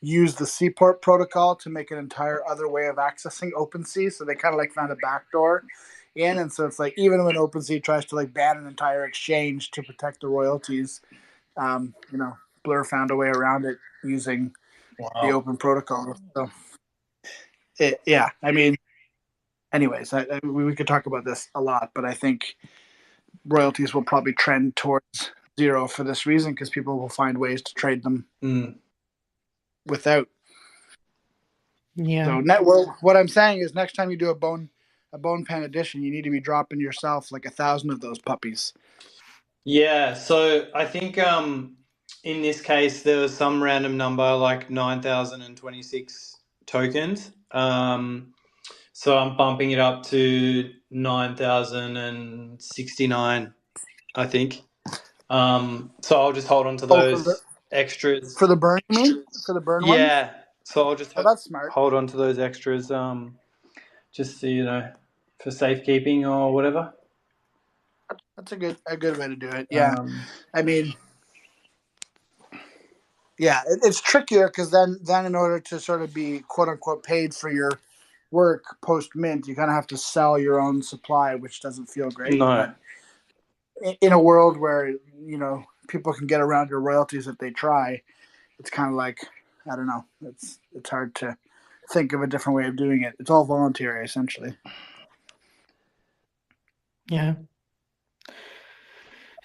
use the Seaport protocol to make an entire other way of accessing OpenSea. So they kind of found a backdoor in, and so it's even when OpenSea tries to ban an entire exchange to protect the royalties, Blur found a way around it using the open protocol. So, yeah, I mean, anyways, we could talk about this a lot, but I think royalties will probably trend towards zero for this reason because people will find ways to trade them without. Yeah. So what I'm saying is, next time you do a bone pen edition, you need to be dropping yourself 1,000 of those puppies. Yeah, so I think in this case there was some random number like 9,026 tokens. So I'm bumping it up to 9,069, I think. So I'll just hold on to those extras. For the burn, you mean? For the burn one? Yeah. So I'll just that's smart. hold on to those extras, just so, for safekeeping or whatever. That's a good way to do it. Yeah. I mean, yeah, it's trickier because then in order to sort of be quote unquote paid for your work post mint, you kind of have to sell your own supply, which doesn't feel great. No. But in a world where people can get around your royalties if they try, it's kind of I don't know. It's hard to think of a different way of doing it. It's all voluntary, essentially. Yeah.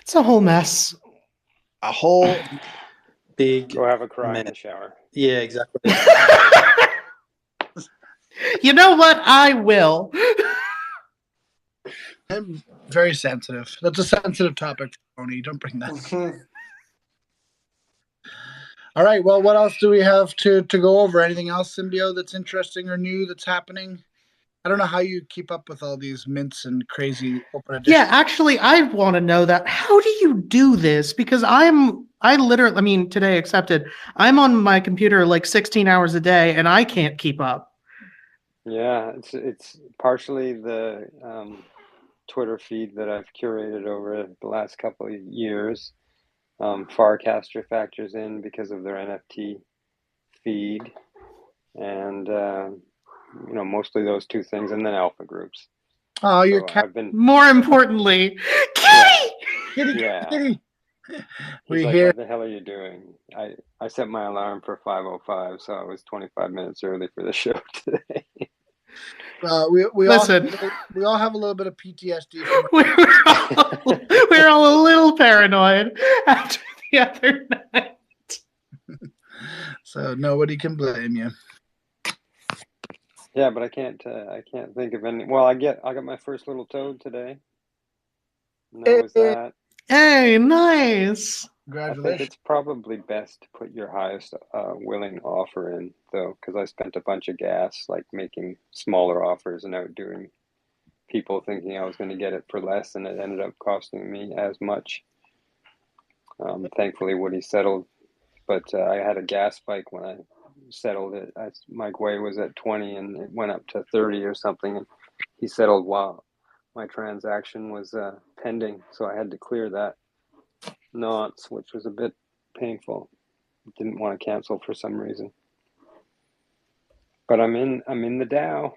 It's a whole mess. A whole big. Go have a cry in the shower. Yeah, exactly. You know what? I will. I'm very sensitive. That's a sensitive topic, Tony. Don't bring that. All right. Well, what else do we have to go over? Anything else, Symbio, that's interesting or new that's happening? I don't know how you keep up with all these mints and crazy open editions. Yeah, actually, I want to know that. How do you do this? Because I literally, today accepted, I'm on my computer 16 hours a day and I can't keep up. Yeah, it's partially the Twitter feed that I've curated over the last couple of years. Farcaster factors in because of their NFT feed, and mostly those two things, and then alpha groups. Oh, your So cat. I've been More importantly, Kitty! Kitty, yeah. kitty. He's We like, hear. what the hell are you doing? I set my alarm for 5:05, so I was 25 minutes early for the show today. Listen. We all have a little bit of PTSD. From we're all a little paranoid after the other night. So nobody can blame you. Yeah, but I can't think of any. Well, I got my first little toad today. And that was that. Hey, nice. I Congratulations. think it's probably best to put your highest willing offer in, though, because I spent a bunch of gas like making smaller offers and outdoing people, thinking I was going to get it for less, and it ended up costing me as much. Thankfully, Woody settled, but I had a gas spike when I settled it. My GUI was at 20, and it went up to 30 or something, and he settled while my transaction was pending, so I had to clear that nonce, which was a bit painful. Didn't want to cancel for some reason, but I'm in the DAO.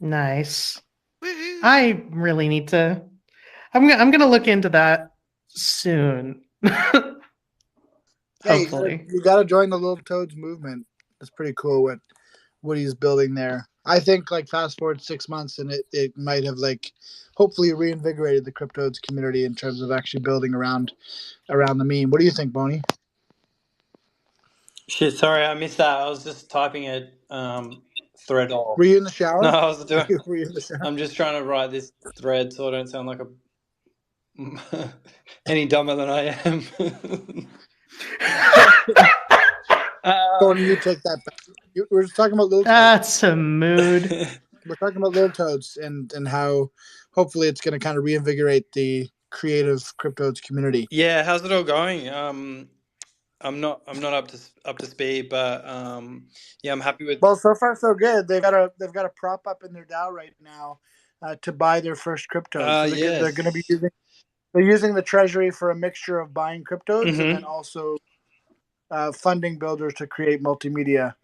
Nice. Woohoo. I really need to. I'm gonna look into that soon. Hopefully. You got to join the Little Toads movement. It's pretty cool what he's building there. I think like fast forward 6 months and it might have like hopefully reinvigorated the Cryptodes community in terms of actually building around the meme. What do you think, Bonnie? Shit, sorry, I missed that. I was just typing a thread off. Were you in the shower? No, I was doing. Were you in the shower? I'm just trying to write this thread so I don't sound like any dumber than I am. Bonnie, you take that back. We're just talking about Little Toads. That's a mood. We're talking about Little Toads and how hopefully it's going to kind of reinvigorate the creative Cryptodes community. Yeah, how's it all going? I'm not up to speed, but yeah, I'm happy with. Well, so far so good. They've got a prop up in their DAO right now to buy their first cryptos. So Yes. they're going to be using the treasury for a mixture of buying cryptos and then also funding builders to create multimedia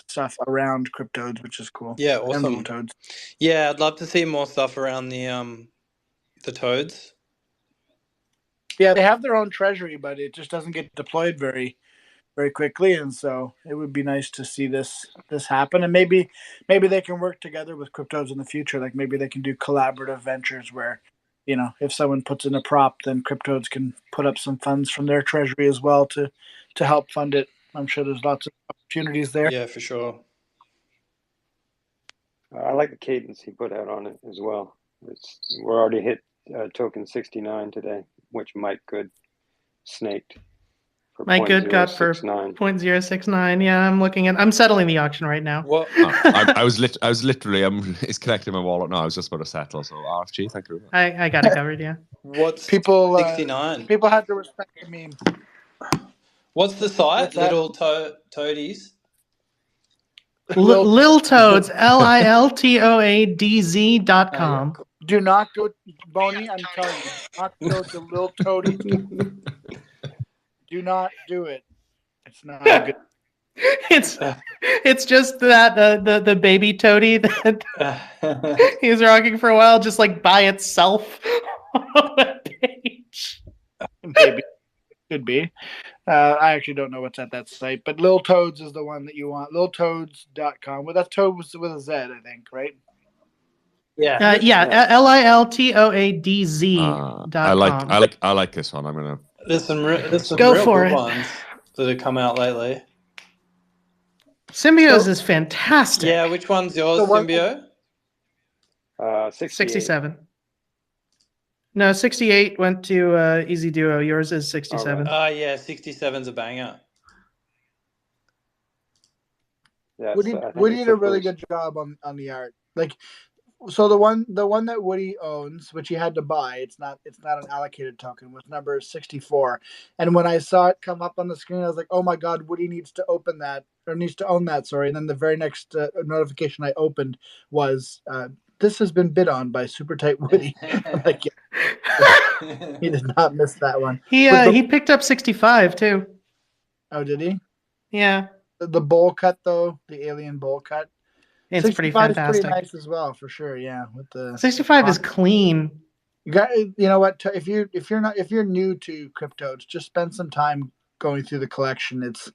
stuff around Cryptodes, which is cool. Yeah, awesome. And Little Toads. Yeah, I'd love to see more stuff around the toads. Yeah, they have their own treasury, but it just doesn't get deployed very, very quickly, and so it would be nice to see this happen. And maybe they can work together with Cryptodes in the future. Like maybe they can do collaborative ventures where, if someone puts in a prop, then Cryptodes can put up some funds from their treasury as well to help fund it. I'm sure there's lots of opportunities there. Yeah, for sure. I like the cadence he put out on it as well. We're already hit token 69 today, which Mike Good snaked. Mike Good got for 0.069. Yeah, I'm settling the auction right now. What? I was literally it's connecting my wallet now. I was just about to settle. So RFG, thank you very much. I got it covered. Yeah. What's people 69? People had to respect the meme. What's the site? Little Toadies. Lil Toads, LILTOADZ.com. Do not go, Bonnie. I'm telling you, not go to Lil Toady. Do not do it. It's not good. It's just that the baby toady that he was rocking for a while, just like by itself on that page. Maybe could be. I actually don't know what's at that site, but Lil Toads is the one that you want. LilToads.com. Well, that's Toad with a Z, I think, right? Yeah. LILTOADZ.com. I like this one. I'm gonna. There's some real for good it. ones that have come out lately. Symbio's is fantastic. Yeah, which one's yours, Symbio? 67. No, 68 went to Easy Duo. Yours is 67. Yeah, 67's a banger. Yeah, Woody did a really good job on the art. Like, so the one that Woody owns, which he had to buy, it's not an allocated token, was number 64. And when I saw it come up on the screen, I was like, oh my god, Woody needs to open that or needs to own that. Sorry. And then the very next notification I opened was this has been bid on by Super Tight Woody. Like, he did not miss that one. He picked up 65 too. Oh, did he? Yeah. The bowl cut though, the alien bowl cut. It's pretty 65 is fantastic. pretty nice as well, for sure. Yeah, with the 65 is clean. You know what? If you're new to cryptodes, just spend some time going through the collection. It's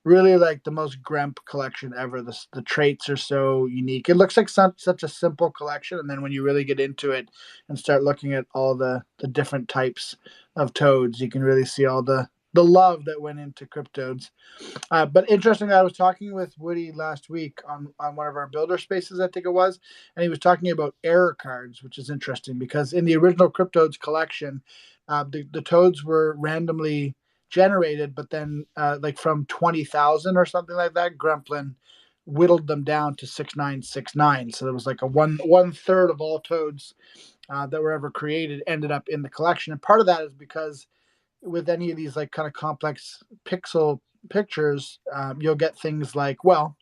really like the most gremp collection ever. The traits are so unique. It looks like such a simple collection, and then when you really get into it and start looking at all the different types of toads, you can really see all the love that went into cryptodes. But interestingly, I was talking with Woody last week on one of our builder spaces, I think it was, and he was talking about error cards, which is interesting because in the original Cryptodes collection, the toads were randomly generated, but then like from 20,000 or something like that, Gremplin whittled them down to 6969. So there was like a one third of all toads that were ever created ended up in the collection, and part of that is because with any of these like kind of complex pixel pictures, you'll get things like, well,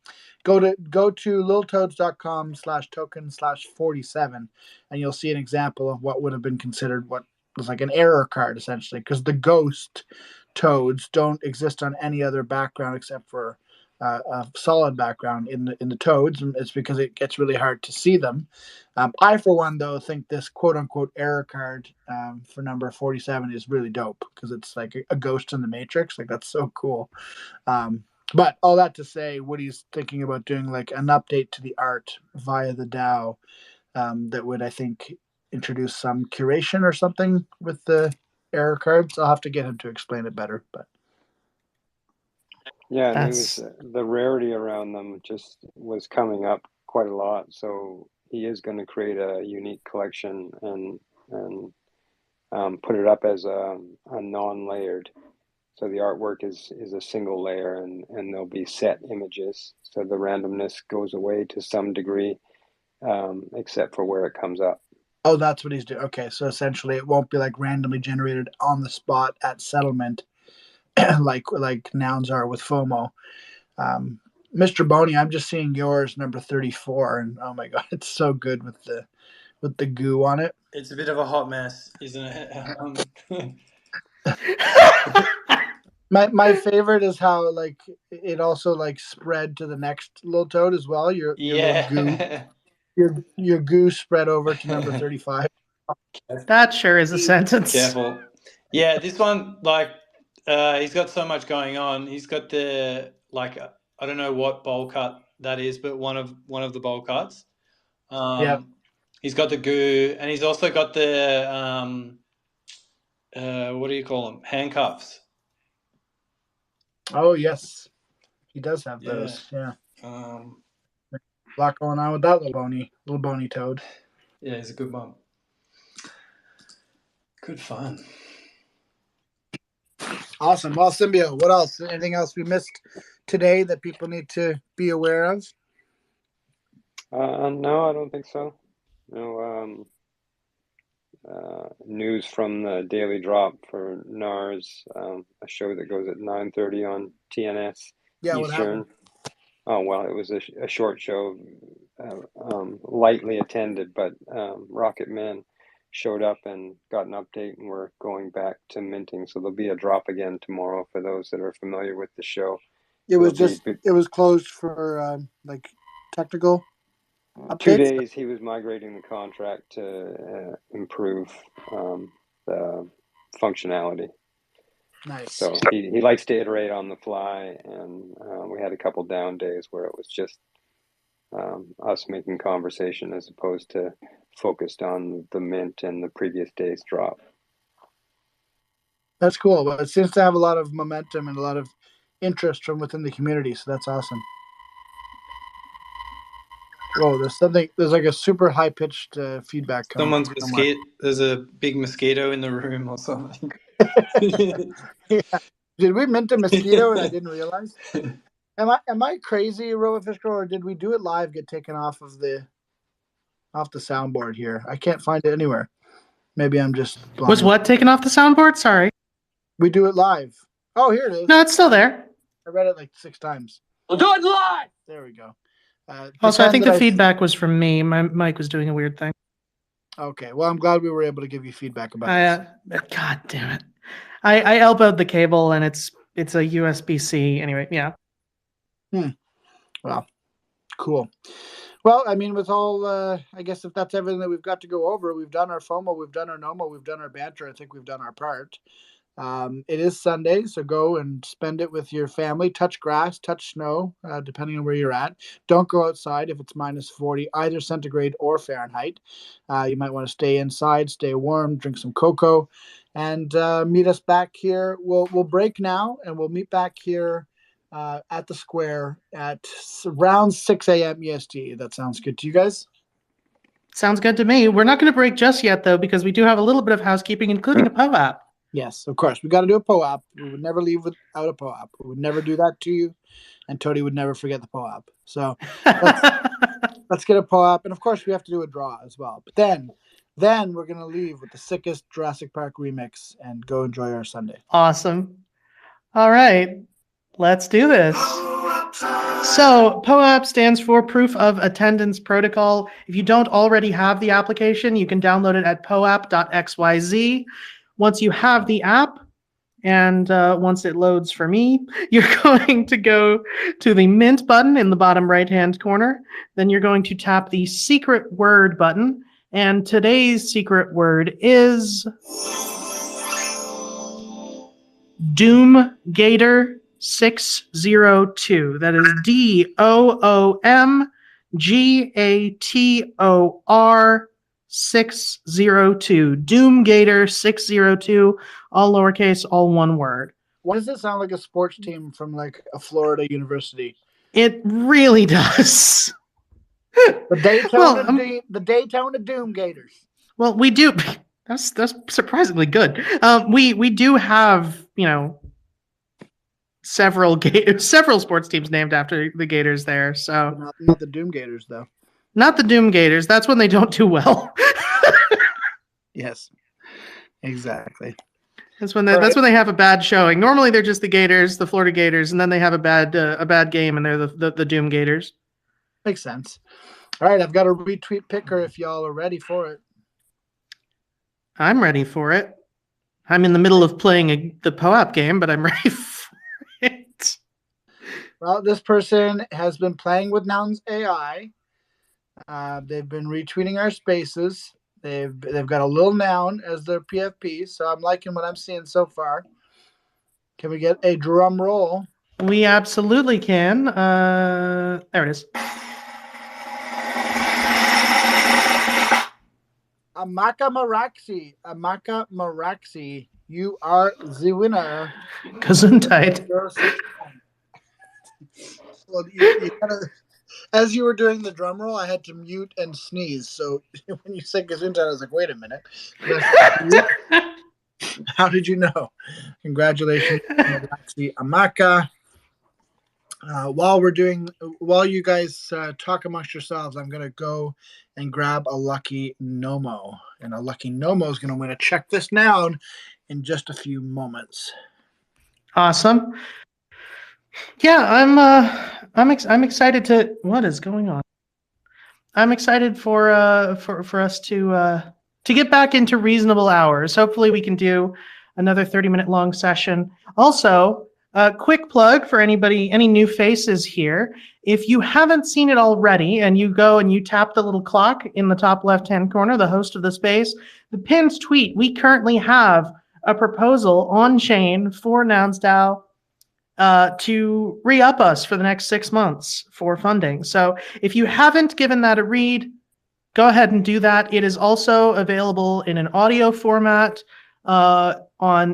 go to littletoads.com/token/47 and you'll see an example of what would have been considered what was like an error card, essentially, because the ghost toads don't exist on any other background except for a solid background in the toads, and it's because it gets really hard to see them. I, for one, though, think this quote-unquote error card for number 47 is really dope because it's like a ghost in the Matrix. Like, that's so cool. But all that to say, Woody's thinking about doing like an update to the art via the DAO that would, I think, introduce some curation or something with the error cards. I'll have to get him to explain it better, but yeah, and he was the rarity around them just was coming up quite a lot. So he is going to create a unique collection and put it up as a non-layered. So the artwork is a single layer, and there'll be set images. So the randomness goes away to some degree, except for where it comes up. Oh, that's what he's doing. Okay, so essentially it won't be like randomly generated on the spot at settlement like nouns are with FOMO. Mr. Boney, I'm just seeing yours, number 34, and oh my god, it's so good with the goo on it. It's a bit of a hot mess, isn't it? My favorite is how like it also like spread to the next little toad as well. Your little goo, your goo spread over to number 35. That sure is a sentence. Careful. Yeah, this one, like, he's got so much going on. He's got the, like, I don't know what bowl cut that is, but one of the bowl cuts. Yeah. He's got the goo, and he's also got the what do you call them? Handcuffs. Oh yes, he does have those. Yeah. A lot going on with that little bony toad. Yeah, he's a good one. Good fun. Awesome. Well, Symbio, what else? Anything else we missed today that people need to be aware of? No, I don't think so. No news from the Daily Drop for NARS, a show that goes at 9:30 on TNS Yeah, Eastern. what happened? Oh, well, it was a short show, lightly attended, but Rocket Man showed up and got an update, and we're going back to minting. So there'll be a drop again tomorrow for those that are familiar with the show. It was closed for like technical updates. 2 days. He was migrating the contract to improve the functionality. Nice. So he likes to iterate on the fly, and we had a couple down days where it was just us making conversation as opposed to focused on the mint and the previous day's drop. That's cool. But it seems to have a lot of momentum and a lot of interest from within the community. So that's awesome. Whoa, there's like a super high pitched feedback coming. There's a big mosquito in the room or something. Yeah. Did we mint a mosquito and I didn't realize? Am I crazy, RoboFish Girl, or did we do it live? Get taken off the soundboard here. I can't find it anywhere. Maybe I'm just blind. Was what taken off the soundboard? Sorry. We do it live. Oh, here it is. No, it's still there. I read it like 6 times. We'll do it live. There we go. Also, I think the pretend that feedback was from me. My mic was doing a weird thing. Okay, well, I'm glad we were able to give you feedback about this. God damn it! I elbowed the cable and it's a USB-C. Anyway, yeah. Well, cool. Well, I mean, with all, I guess if that's everything that we've got to go over, we've done our FOMO, we've done our NOMO, we've done our banter. I think we've done our part. It is Sunday, so go and spend it with your family. Touch grass, touch snow, depending on where you're at. Don't go outside if it's minus 40, either centigrade or Fahrenheit. You might want to stay inside, stay warm, drink some cocoa, and meet us back here. We'll break now, and we'll meet back here at the square at around 6 a.m. EST. That sounds good to you guys? Sounds good to me. We're not going to break just yet, though, because we do have a little bit of housekeeping, including a PO-app. Yes, of course. We got to do a PO-app. We would never leave without a PO-app. We would never do that to you, and Tony would never forget the PO-app. So let's get a PO-app. And, of course, we have to do a draw as well. But then we're going to leave with the sickest Jurassic Park remix and go enjoy our Sunday. Awesome. All right. Let's do this. So POAP stands for Proof of Attendance Protocol. If you don't already have the application, you can download it at poap.xyz. Once you have the app, and once it loads for me, you're going to go to the Mint button in the bottom right-hand corner. Then you're going to tap the Secret Word button. And today's secret word is Doom Gator 602. That is DOOMGATOR 602. Doom Gator 602. All lowercase, all one word. Why does it sound like a sports team from like a Florida university? It really does. The Daytona Doom Gators. Well, we do. That's surprisingly good. We do have, several sports teams named after the Gators there. So not the Doom Gators, though. Not the Doom Gators. That's when they don't do well. Yes, exactly. That's when they have a bad showing. Normally they're just the Gators, the Florida Gators, and then they have a bad game, and they're the Doom Gators. Makes sense. All right, I've got a retweet picker if y'all are ready for it. I'm ready for it. I'm in the middle of playing the POAP game, but I'm ready for it. Well, this person has been playing with Nouns AI. They've been retweeting our spaces. They've got a little noun as their PFP, so I'm liking what I'm seeing so far. Can we get a drum roll? We absolutely can. There it is. Amaka Maraxi, you are the winner. Gesundheit. Well, you gotta, as you were doing the drum roll, I had to mute and sneeze. So when you said Gesundheit, I was like, wait a minute. How did you know? Congratulations, Amaka. While you guys talk amongst yourselves, I'm going to go and grab a lucky NOMO. And a lucky NOMO is going to win a Check This Noun in just a few moments. Awesome. Yeah, I'm excited to. What is going on? I'm excited for us to get back into reasonable hours. Hopefully, we can do another 30-minute long session. Also, quick plug for any new faces here. If you haven't seen it already, and you go and you tap the little clock in the top left-hand corner, the host of the space, the pinned tweet, we currently have a proposal on chain for NounsDAO to re-up us for the next 6 months for funding. So if you haven't given that a read, go ahead and do that. It is also available in an audio format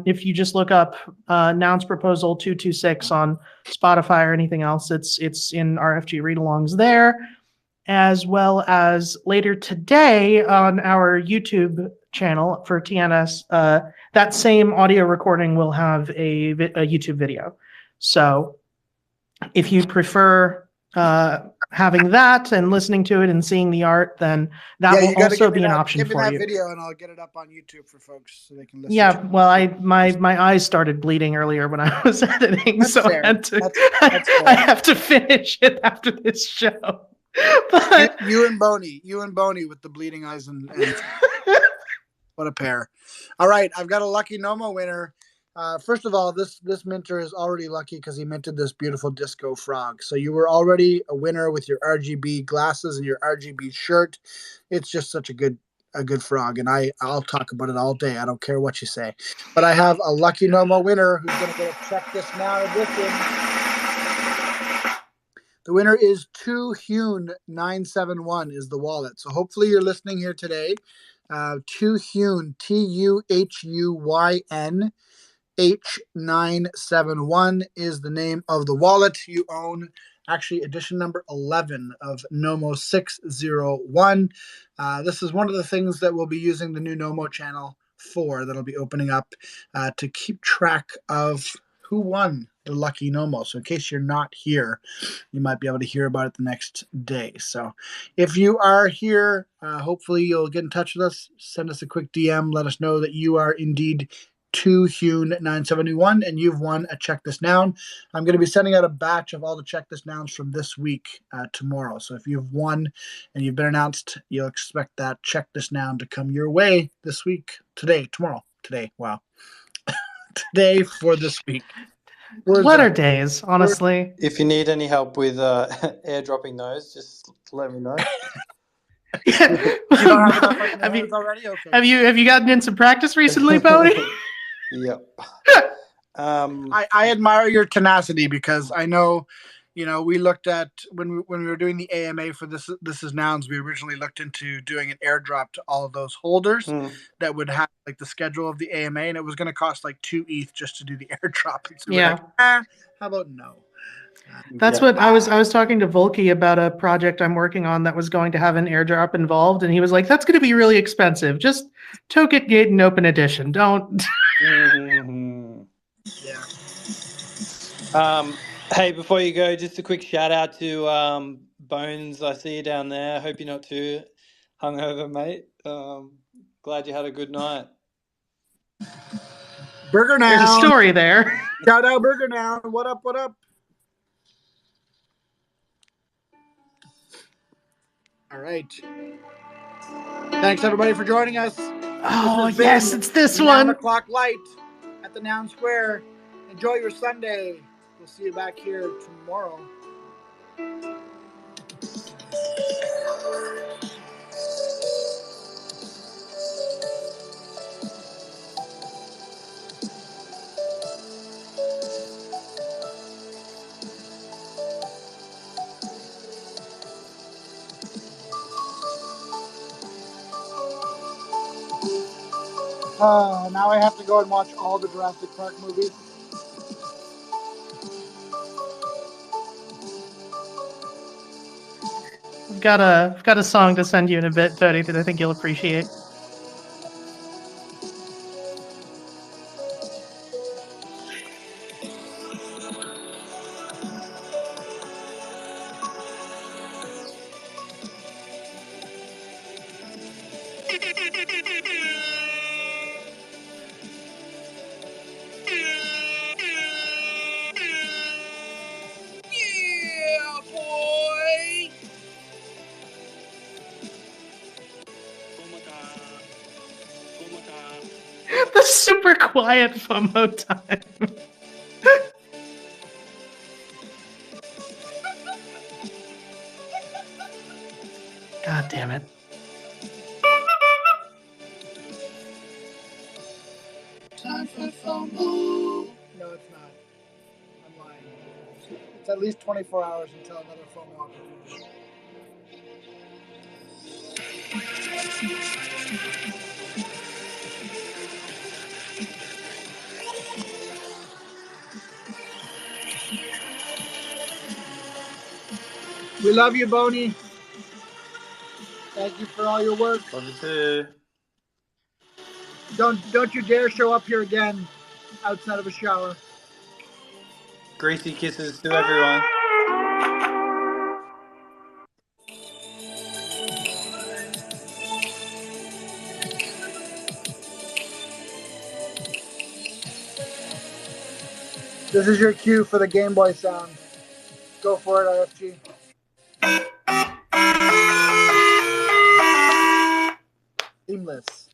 if you just look up Nouns Proposal 226 on Spotify or anything else. It's in RFG read-alongs there, as well as later today on our YouTube channel for TNS. That same audio recording will have a YouTube video. So if you prefer having that and listening to it and seeing the art, then that you will gotta also give me be an that- option give me for that you. video and I'll get it up on YouTube for folks so they can listen. Yeah, to it. well, my eyes started bleeding earlier when I was editing, That's so fair. I had to. That's fair. I have to finish it after this show. But You and Boney with the bleeding eyes and what a pair. All right, I've got a lucky NOMO winner. First of all, this minter is already lucky because he minted this beautiful disco frog. So you were already a winner with your RGB glasses and your RGB shirt. It's just such a good frog, and I'll talk about it all day. I don't care what you say. But I have a lucky NOMO winner who's going to get a Check This Now edition. The winner is 2Hune971 is the wallet. So hopefully you're listening here today. 2Hune, TUHUYN H971 is the name of the wallet. You own actually edition number 11 of NOMO 601. This is one of the things that we'll be using the new NOMO channel for, that'll be opening up to keep track of who won the lucky NOMO. So in case you're not here, you might be able to hear about it the next day. So if you are here, hopefully you'll get in touch with us, send us a quick DM, let us know that you are indeed 2Hune971 and you've won a Check This Noun. I'm going to be sending out a batch of all the Check This Nouns from this week tomorrow. So if you've won and you've been announced, you'll expect that Check This Noun to come your way this week, tomorrow. Wow. Today for this week. what are days, honestly? If you need any help with airdropping those, just let me know. You don't have enough on your hands already? Okay. Have you gotten in some practice recently, Bodie? Yep. I admire your tenacity because I know, we looked at when we were doing the AMA for this is Nouns. We originally looked into doing an airdrop to all of those holders that would have like the schedule of the AMA, and it was going to cost like 2 ETH just to do the airdrop. So we're like, how about no? That's what I was talking to Volky about a project I'm working on that was going to have an airdrop involved, and he was like, "That's going to be really expensive. Just token gate and open edition. Don't." Yeah. Hey, before you go, just a quick shout out to Bones. I see you down there. Hope you're not too hungover, mate. Glad you had a good night. Burger Now. There's a story there. Shout out Burger Now. What up? What up? All right. Thanks everybody for joining us. Oh yes, it's this one. 9 o'clock Lite at the Noun Square. Enjoy your Sunday. We'll see you back here tomorrow. Now I have to go and watch all the Jurassic Park movies. I've got a song to send you in a bit, Bodie, that I think you'll appreciate. Yeah, boy! The super quiet FOMO time. God damn it. Time for FOMO. No, it's not. I'm lying. It's at least 24 hours until another FOMO opportunity. We love you, Boney. Thank you for all your work. Love you too. Don't you dare show up here again outside of a shower. Greasy kisses to everyone. This is your cue for the Game Boy sound. Go for it, IFG. Seamless.